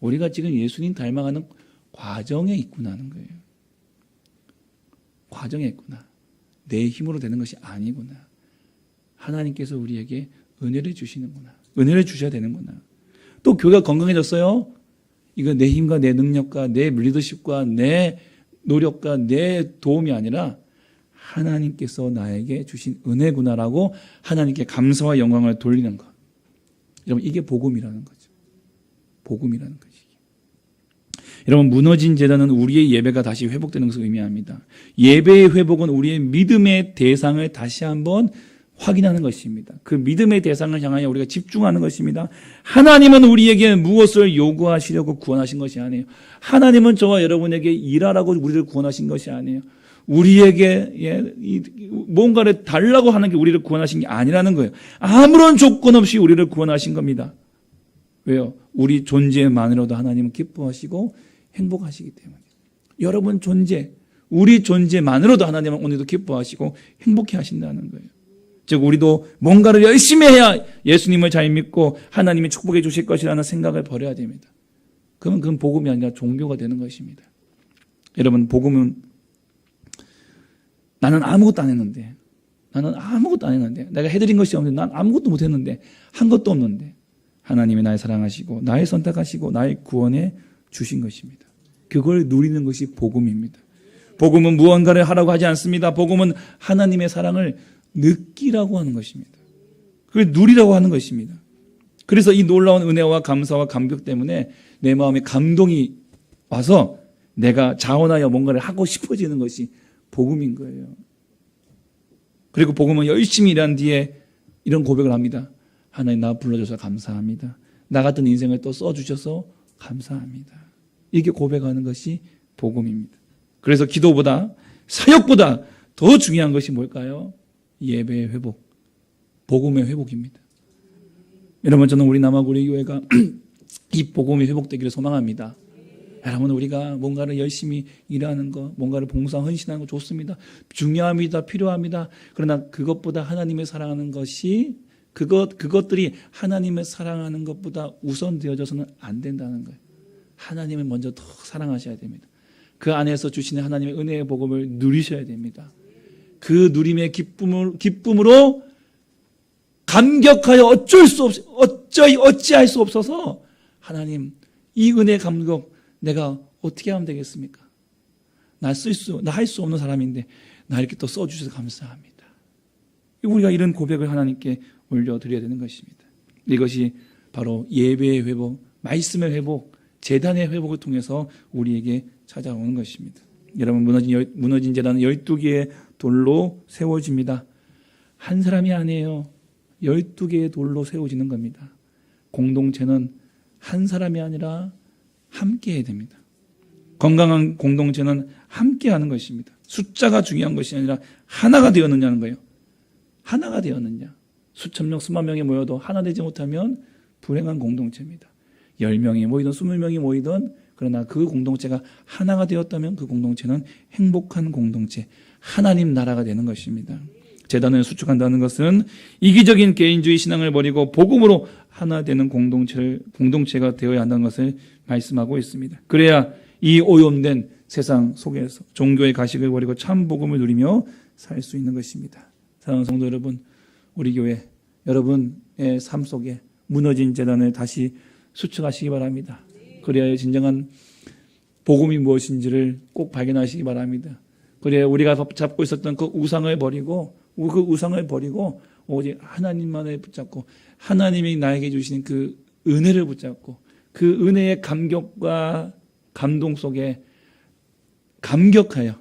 우리가 지금 예수님 닮아가는 과정에 있구나 하는 거예요. 과정에 있구나. 내 힘으로 되는 것이 아니구나. 하나님께서 우리에게 은혜를 주시는구나. 은혜를 주셔야 되는구나. 또 교회가 건강해졌어요. 이거 내 힘과 내 능력과 내 리더십과 내 노력과 내 도움이 아니라 하나님께서 나에게 주신 은혜구나라고 하나님께 감사와 영광을 돌리는 것. 여러분, 이게 복음이라는 거죠. 복음이라는 것이. 여러분, 무너진 제단은 우리의 예배가 다시 회복되는 것을 의미합니다. 예배의 회복은 우리의 믿음의 대상을 다시 한번 확인하는 것입니다. 그 믿음의 대상을 향하여 우리가 집중하는 것입니다. 하나님은 우리에게 무엇을 요구하시려고 구원하신 것이 아니에요. 하나님은 저와 여러분에게 일하라고 우리를 구원하신 것이 아니에요. 우리에게 뭔가를 달라고 하는 게 우리를 구원하신 게 아니라는 거예요. 아무런 조건 없이 우리를 구원하신 겁니다. 왜요? 우리 존재만으로도 하나님은 기뻐하시고 행복하시기 때문에. 여러분 존재, 우리 존재만으로도 하나님은 오늘도 기뻐하시고 행복해 하신다는 거예요. 즉 우리도 뭔가를 열심히 해야 예수님을 잘 믿고 하나님이 축복해 주실 것이라는 생각을 버려야 됩니다. 그러면 그건 복음이 아니라 종교가 되는 것입니다. 여러분, 복음은 나는 아무것도 안 했는데, 내가 해드린 것이 없는데, 난 아무것도 못했는데, 한 것도 없는데 하나님이 나를 사랑하시고 나를 선택하시고 나를 구원해 주신 것입니다. 그걸 누리는 것이 복음입니다. 복음은 무언가를 하라고 하지 않습니다. 복음은 하나님의 사랑을 느끼라고 하는 것입니다. 그걸 누리라고 하는 것입니다. 그래서 이 놀라운 은혜와 감사와 감격 때문에 내 마음에 감동이 와서 내가 자원하여 뭔가를 하고 싶어지는 것이 복음인 거예요. 그리고 복음은 열심히 일한 뒤에 이런 고백을 합니다. 하나님, 나 불러줘서 감사합니다. 나 같은 인생을 또 써주셔서 감사합니다. 이렇게 고백하는 것이 복음입니다. 그래서 기도보다, 사역보다 더 중요한 것이 뭘까요? 예배의 회복, 복음의 회복입니다. 여러분, 저는 우리 남아구리 교회가 이 복음이 회복되기를 소망합니다. 여러분, 우리가 뭔가를 열심히 일하는 거, 뭔가를 봉사 헌신하는 거 좋습니다. 중요합니다. 필요합니다. 그러나 그것보다 하나님을 사랑하는 것이 그것들이 하나님을 사랑하는 것보다 우선되어져서는 안 된다는 거예요. 하나님을 먼저 더 사랑하셔야 됩니다. 그 안에서 주시는 하나님의 은혜의 복음을 누리셔야 됩니다. 그 누림의 기쁨으로 감격하여 어찌할 수 없어서 하나님, 이 은혜의 감격 내가 어떻게 하면 되겠습니까? 나 할 수 없는 사람인데 나 이렇게 또 써주셔서 감사합니다. 우리가 이런 고백을 하나님께 올려드려야 되는 것입니다. 이것이 바로 예배의 회복, 말씀의 회복, 제단의 회복을 통해서 우리에게 찾아오는 것입니다. 여러분, 무너진 제단은 12개의 돌로 세워집니다. 한 사람이 아니에요. 12개의 돌로 세워지는 겁니다. 공동체는 한 사람이 아니라 함께 해야 됩니다. 건강한 공동체는 함께 하는 것입니다. 숫자가 중요한 것이 아니라 하나가 되었느냐는 거예요. 하나가 되었느냐. 수천 명, 수만 명이 모여도 하나 되지 못하면 불행한 공동체입니다. 10명이 모이든 20명이 모이든 그러나 그 공동체가 하나가 되었다면 그 공동체는 행복한 공동체, 하나님 나라가 되는 것입니다. 제단을 수축한다는 것은 이기적인 개인주의 신앙을 버리고 복음으로 하나 되는 공동체가 되어야 한다는 것을 말씀하고 있습니다. 그래야 이 오염된 세상 속에서 종교의 가식을 버리고 참 복음을 누리며 살 수 있는 것입니다. 사랑하는 성도 여러분, 우리 교회 여러분의 삶 속에 무너진 제단을 다시 수축하시기 바랍니다. 그래야 진정한 복음이 무엇인지를 꼭 발견하시기 바랍니다. 그래야 우리가 잡고 있었던 그 우상을 버리고 오직 하나님만을 붙잡고 하나님이 나에게 주시는 그 은혜를 붙잡고 그 은혜의 감격과 감동 속에 감격하여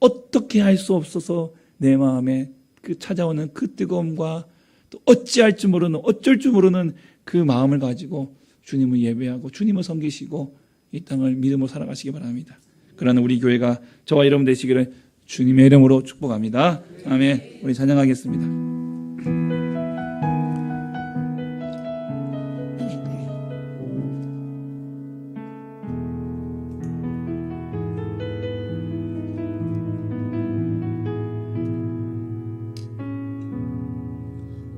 어떻게 할 수 없어서 내 마음에 그 찾아오는 그 뜨거움과 또 어찌할 줄 모르는 어쩔 줄 모르는 그 마음을 가지고 주님을 예배하고 주님을 섬기시고 이 땅을 믿음으로 살아가시기 바랍니다. 그러나 우리 교회가 저와 여러분 되시기를 주님의 이름으로 축복합니다. 아멘. 우리 찬양하겠습니다.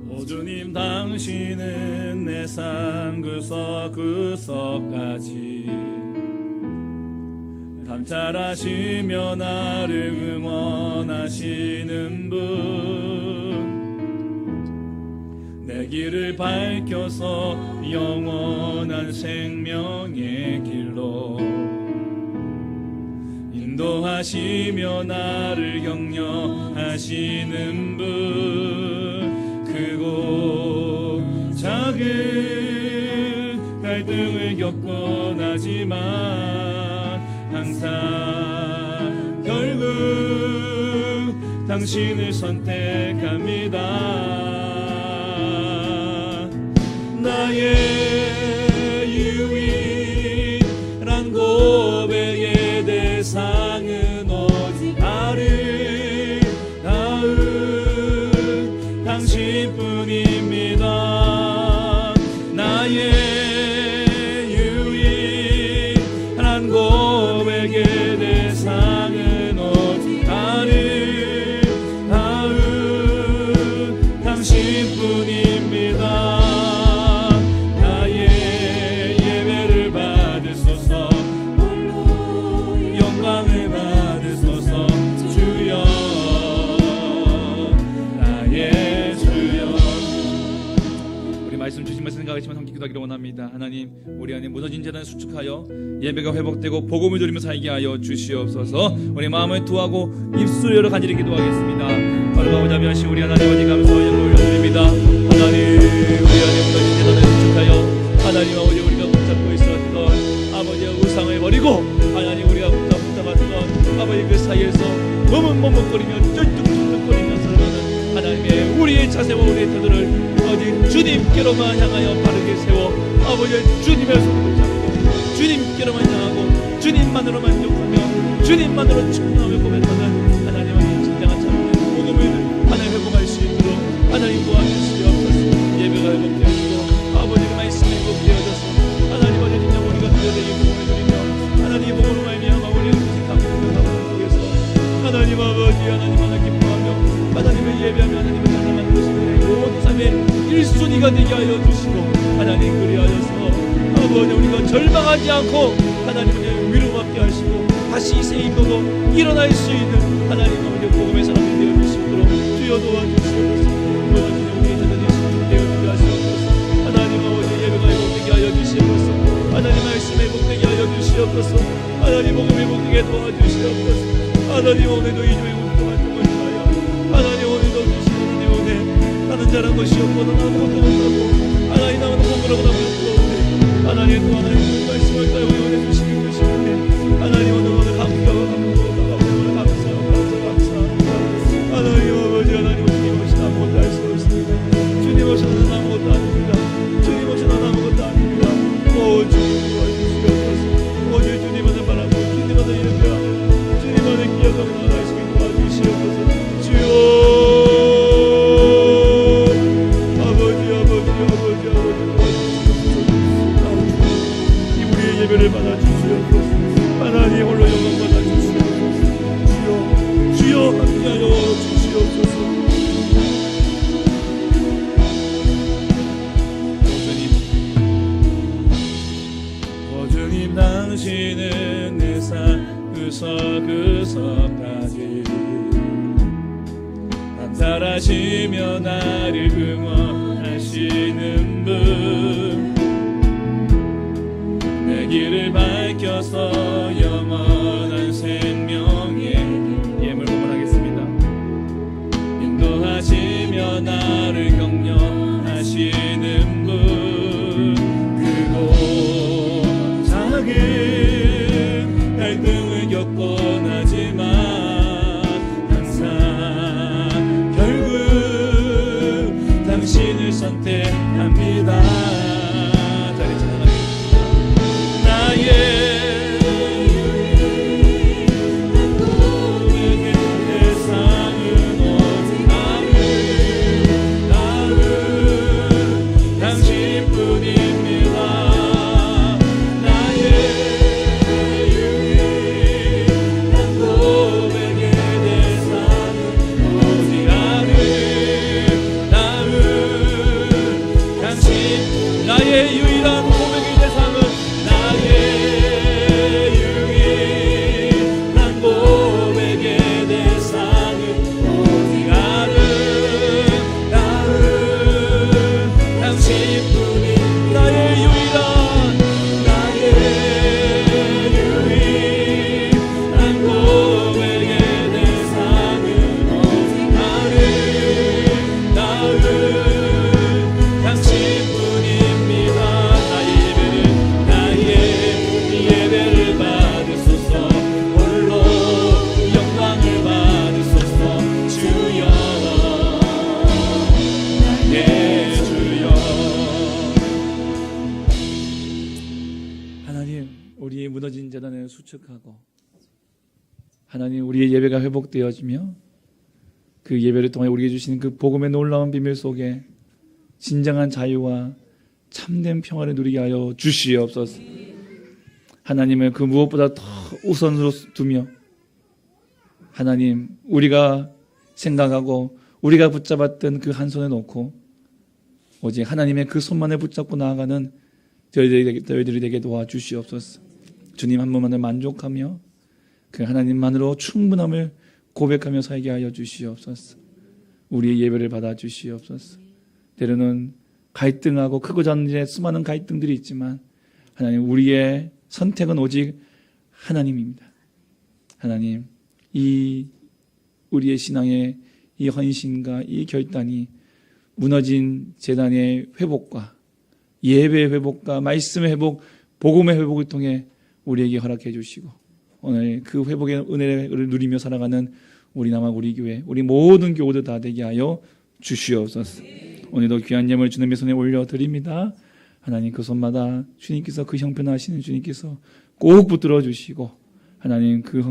오 주님, 당신은 내 삶 구석구석까지 감찰하시며 나를 응원하시는 분, 내 길을 밝혀서 영원한 생명의 길로 인도하시며 나를 격려하시는 분, 크고 작은 갈등을 겪곤 하지만 항상 결국 당신을 선택합니다. 나의 유일한 고백의 대상은 오직 아름다운 당신뿐입니다. 나의 유일한 고백의 대상은 오직 아름다운 당신뿐입니다. 말씀 주신 말씀 생각하시면 함께 기도하기를 원합니다. 하나님, 우리 안에 무너진 재단을 수축하여 예배가 회복되고 복음을 들으며 살게 하여 주시옵소서. 우리 마음을 투하고 입술 열어 간절히 기도하겠습니다. 바로 자비하신 우리 하나님 아버지 감사와 영광을 올려드립니다. 하나님, 우리 안에 무너진 재단을 수축하여 하나님 아버지 우리가 붙잡고 있었던 아버지의 우상을 버리고 하나님 우리가 붙잡았던 아버지 그 사이에서 머뭇머뭇거리며 쩔뚝쩔뚝거리며 살아가는 하나님의 우리의 자세와 우리의 태도를 아버지 주님께로만 향하여 바르게 세워 아버지 주님의 손을 잡고 주님께로만 향하고 주님만으로 만족하며 주님만으로 충분하며 고백하는 하나님의 진정한 참된 복음을 하나님 회복할 수 있도록 하나님 도와주시옵소서. 예배가 회복되어지고 아버지의 말씀이 회복되어져서 하나님 아버지 진정 우리가 드려드리는 복음을 드리며 하나님 복음으로 말미암아 우리의 감격을 감동 속에서 하나님 아버지 하나님 하나 기뻐하며 하나님을 예배하며 하나님을 찬양 만드시는 모든 삶의 1순위가 되게 하여 주시고 하나님 그리하여서 아버지 우리가 절망하지 않고 하나님을 위로받게 하시고 다시 세임보고 일어날 수 있는 하나님 아버지 복음의 사람이 되어 주시도록 주여 도와주시옵소서. 모든 우리의 자녀들이 되어 주게 하시옵소서. 하나님 아버지 예배가 회복되게 하여 주시옵소서. 하나님 말씀 회복되게 하여 주시옵소서. 하나님 복음 회복되게 도와주시옵소서. 하나님 오늘도 이 주의 운동을 통하여 하나님 오늘도 주시는 은혜 나는 잘한 것이 없고 나는 아무것도 못하고 하나님 나는 공부라고 나는 없는데 하나님 또 하나님 말씀을 따여 회원해 주시기 주시는데 하나님 오늘 감사하고 감사합니다. 하나님 아버지 하나님 주님 없이 아무것도 할 수 없습니다. 주님 없이 나는 아무것도 아닙니다. 주님 없이 나는 아무것도 아닙니다. 오 주님 도와주시옵소서. 오늘 주님만을 바라고 주님만을 예배하며 주님만을 기억하며 나아갈 수 있도록 도와주시옵소서. 주여 예배를 받아 주시옵소서. 하나님 홀로 영광 받아 주시옵소서. 주여 함께하여 주시옵소서. 주님 당신은 내 삶 구석구석까지 나타나시며 나를 응원하시는 분, 길을 밝혀서 영원한 생명의 예물 고문하겠습니다. 인도하시며 나를 격려하시는 분, 크고 작은 갈등을 겪곤 하지만 항상 결국 당신을 선택합니다. 나의 무너진 재단을 수축하고 하나님 우리의 예배가 회복되어지며 그 예배를 통해 우리에게 주시는 그 복음의 놀라운 비밀 속에 진정한 자유와 참된 평화를 누리게 하여 주시옵소서. 하나님을 그 무엇보다 더 우선으로 두며 하나님 우리가 생각하고 우리가 붙잡았던 그 한 손에 놓고 오직 하나님의 그 손만을 붙잡고 나아가는 저희들이 되게 도와주시옵소서. 주님 한 분만을 만족하며 그 하나님만으로 충분함을 고백하며 살게 하여 주시옵소서. 우리의 예배를 받아 주시옵소서. 때로는 갈등하고 크고 작은 수많은 갈등들이 있지만 하나님 우리의 선택은 오직 하나님입니다. 하나님 이 우리의 신앙의 이 헌신과 이 결단이 무너진 재단의 회복과 예배의 회복과 말씀의 회복, 복음의 회복을 통해 우리에게 허락해 주시고 오늘 그 회복의 은혜를 누리며 살아가는 우리 남아 우리 교회 우리 모든 교우들 다 되게 하여 주시옵소서. 오늘도 귀한 예물 주님의 손에 올려드립니다. 하나님 그 손마다 주님께서 그 형편하시는 주님께서 꼭 붙들어 주시고 하나님 그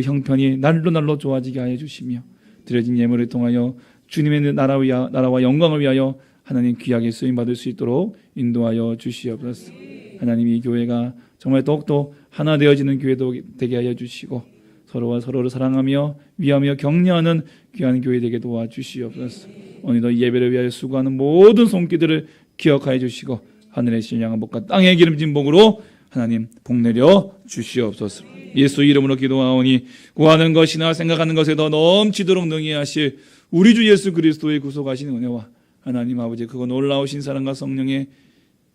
형편이 날로 좋아지게 하여 주시며 드려진 예물을 통하여 주님의 나라와 영광을 위하여 하나님 귀하게 쓰임받을 수 있도록 인도하여 주시옵소서. 하나님 이 교회가 정말 더욱더 하나 되어지는 교회도 되게 하여 주시고 서로와 서로를 사랑하며 위하며 격려하는 귀한 교회 되게 도와주시옵소서. 오늘도 예배를 위하여 수고하는 모든 손길들을 기억하여 주시고 하늘의 신령한 복과 땅의 기름진 복으로 하나님 복 내려 주시옵소서. 예수 이름으로 기도하오니 구하는 것이나 생각하는 것에 더 넘치도록 능히 하실 우리 주 예수 그리스도의 구속하신 은혜와 하나님 아버지 그거 놀라우신 사랑과 성령의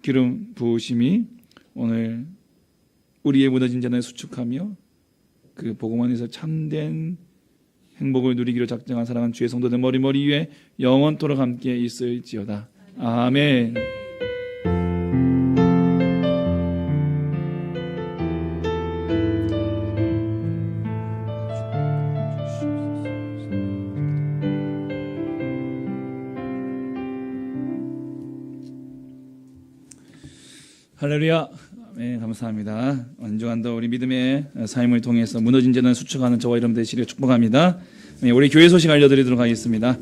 기름 부으심이 오늘 우리의 무너진 자를 수축하며 그 복음 안에서 참된 행복을 누리기로 작정한 사랑하는 주의 성도들 머리 위에 영원토록 함께 있을지어다. 아멘. 할렐루야. 네, 감사합니다. 완전한 우리 믿음의 삶을 통해서 무너진 재단을 수축하는 저와 여러분 되시기를 축복합니다. 네, 우리 교회 소식 알려드리도록 하겠습니다.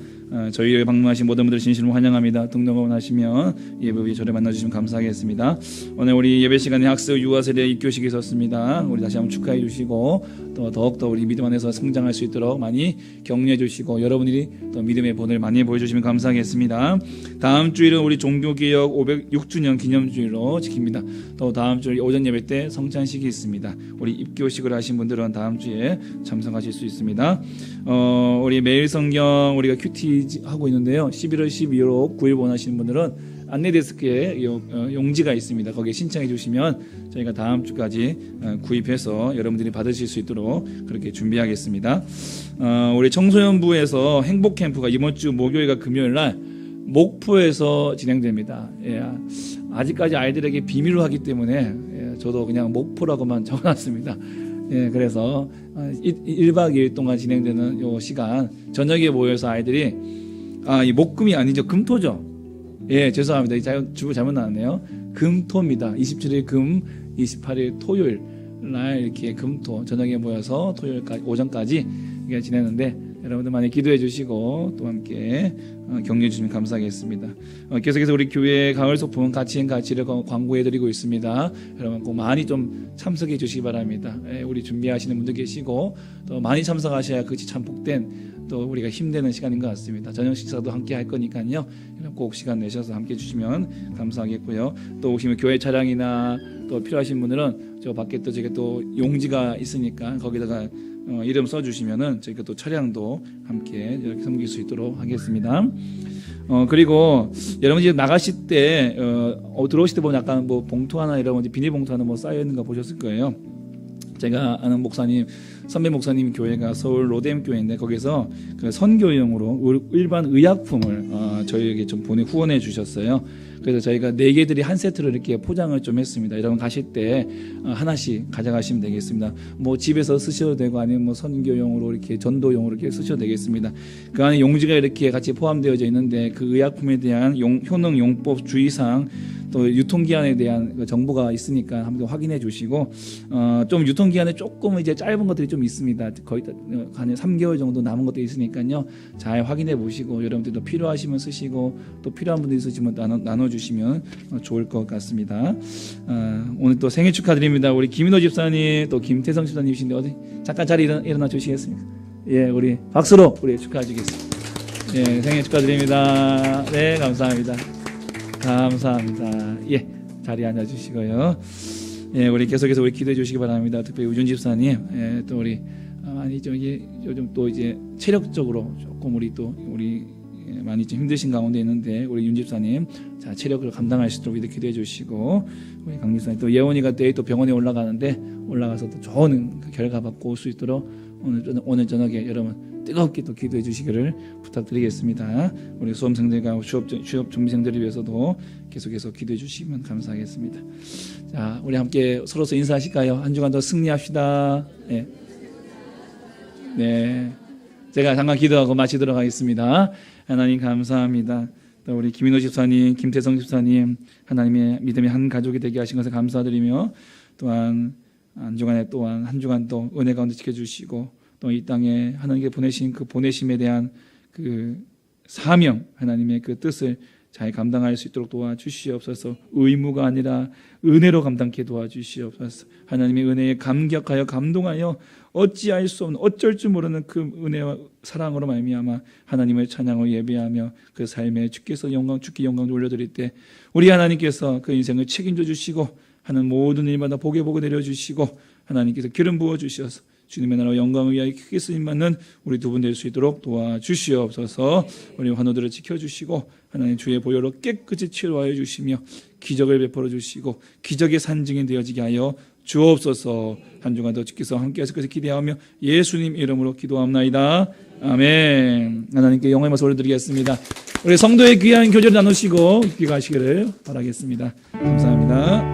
저희를 방문하신 모든 분들 진심으로 환영합니다. 등록을 원하시면 예배위에 저를 만나주시면 감사하겠습니다. 오늘 우리 예배 시간에 학습 유아세대 입교식이 있었습니다. 우리 다시 한번 축하해 주시고 또 더욱더 우리 믿음 안에서 성장할 수 있도록 많이 격려해 주시고 여러분들이 또 믿음의 본을 많이 보여주시면 감사하겠습니다. 다음 주일은 우리 종교개혁 506주년 기념주일로 지킵니다. 또 다음 주 오전 예배 때 성찬식이 있습니다. 우리 입교식을 하신 분들은 다음 주에 참석하실 수 있습니다. 우리 매일 성경 우리가 큐티 하고 있는데요. 11월 12일 9일 원하시는 분들은 안내 데스크에 용지가 있습니다. 거기에 신청해 주시면 저희가 다음 주까지 구입해서 여러분들이 받으실 수 있도록 그렇게 준비하겠습니다. 우리 청소년부에서 행복 캠프가 이번 주 목요일과 금요일 날 목포에서 진행됩니다. 예, 아직까지 아이들에게 비밀로 하기 때문에 저도 그냥 목포라고만 적어놨습니다. 예, 그래서 1박 2일 동안 진행되는 요 시간 저녁에 모여서 아이들이 이 목금이 아니죠. 금토죠. 예, 죄송합니다. 주부 잘못 나왔네요. 금토입니다. 27일 금, 28일 토요일 날 이렇게 금토 저녁에 모여서 토요일까지 오전까지 지내는데 여러분들 많이 기도해 주시고 또 함께 격려해 주시면 감사하겠습니다. 계속해서 우리 교회 가을 소풍 가치행 가치를 광고해 드리고 있습니다. 여러분 꼭 많이 좀 참석해 주시기 바랍니다. 우리 준비하시는 분들 계시고 또 많이 참석하셔야 그것이 참 복된 또 우리가 힘내는 시간인 것 같습니다. 저녁 식사도 함께 할 거니까요. 꼭 시간 내셔서 함께 해주시면 감사하겠고요. 또 오시면 교회 차량이나 또 필요하신 분들은 저 밖에 또 저게 또 용지가 있으니까 거기다가 이름 써주시면은 저희가 또 차량도 함께 이렇게 섬길 수 있도록 하겠습니다. 그리고 여러분이 나가실 때 들어오실 때 보면 약간 뭐 봉투 하나 이런 비닐봉투 하나 뭐 쌓여 있는 거 보셨을 거예요. 제가 아는 목사님, 선배 목사님 교회가 서울 로뎀 교회인데 거기서 그 선교용으로 일반 의약품을 저희에게 좀 후원해 주셨어요. 그래서 저희가 4개들이 한 세트로 이렇게 포장을 좀 했습니다. 여러분 가실 때 하나씩 가져가시면 되겠습니다. 뭐 집에서 쓰셔도 되고 아니면 뭐 선교용으로 이렇게 전도용으로 이렇게 쓰셔도 되겠습니다. 그 안에 용지가 이렇게 같이 포함되어져 있는데 그 의약품에 대한 효능, 용법, 주의사항 또 유통기한에 대한 그 정보가 있으니까 한번 확인해 주시고 좀 유통기한에 조금 이제 짧은 것들이 좀 있습니다. 거의 한 3개월 정도 남은 것도 있으니까요. 잘 확인해 보시고 여러분들도 필요하시면 쓰시고 또 필요한 분들 있으시면 나눠주시면 좋을 것 같습니다. 오늘 또 생일 축하드립니다. 우리 김인호 집사님 또 김태성 집사님이신데 어디 잠깐 자리 일어나 주시겠습니까? 예, 우리 박수로 우리 축하해 주겠습니다. 예, 생일 축하드립니다. 네, 감사합니다. 감사합니다. 예, 자리에 앉아주시고요. 예, 우리 계속해서 우리 기도해 주시기 바랍니다. 특별히 우준 집사님, 예, 또 우리 많이 요즘 또 이제 체력적으로 조금 우리 많이 좀 힘드신 가운데 있는데 우리 윤 집사님 자 체력을 감당할 수 있도록 기도해 주시고 우리 강 집사님 또 예원이가 내일 또 병원에 올라가서 또 좋은 결과 받고 올 수 있도록 오늘 저녁에 여러분 뜨겁게 또 기도해 주시기를 부탁드리겠습니다. 우리 수험생들과 취업 준비생들을 위해서도 계속해서 기도해 주시면 감사하겠습니다. 자, 우리 함께 서로서 인사하실까요? 한 주간 더 승리합시다. 네. 네. 제가 잠깐 기도하고 마치도록 하겠습니다. 하나님 감사합니다. 또 우리 김인호 집사님, 김태성 집사님, 하나님의 믿음의 한 가족이 되게 하신 것을 감사드리며 또한 한 주간에 또한 한 주간 또 은혜 가운데 지켜주시고 또 이 땅에 하나님께 보내신 그 보내심에 대한 그 사명, 하나님의 그 뜻을 잘 감당할 수 있도록 도와주시옵소서. 의무가 아니라 은혜로 감당케 도와주시옵소서. 하나님의 은혜에 감격하여 감동하여 어찌할 수 없는 어쩔 줄 모르는 그 은혜와 사랑으로 말미암아 하나님의 찬양을 예배하며 그 삶에 주께 영광 올려드릴 때 우리 하나님께서 그 인생을 책임져 주시고 하는 모든 일마다 복에 복을 내려주시고 하나님께서 기름 부어주셔서 주님의 나라 영광을 위하여 크게 쓰임받는 우리 두 분 될 수 있도록 도와주시옵소서. 우리 환우들을 지켜주시고 하나님 주의 보혈로 깨끗이 치료하여 주시며 기적을 베풀어 주시고 기적의 산증이 되어지게 하여 주옵소서. 한 주간도 주께서 함께 하실 것을 기대하며 예수님 이름으로 기도합나이다. 아멘. 하나님께 영광의 말씀 올려드리겠습니다. 우리 성도의 귀한 교제를 나누시고 귀가하시기를 바라겠습니다. 감사합니다.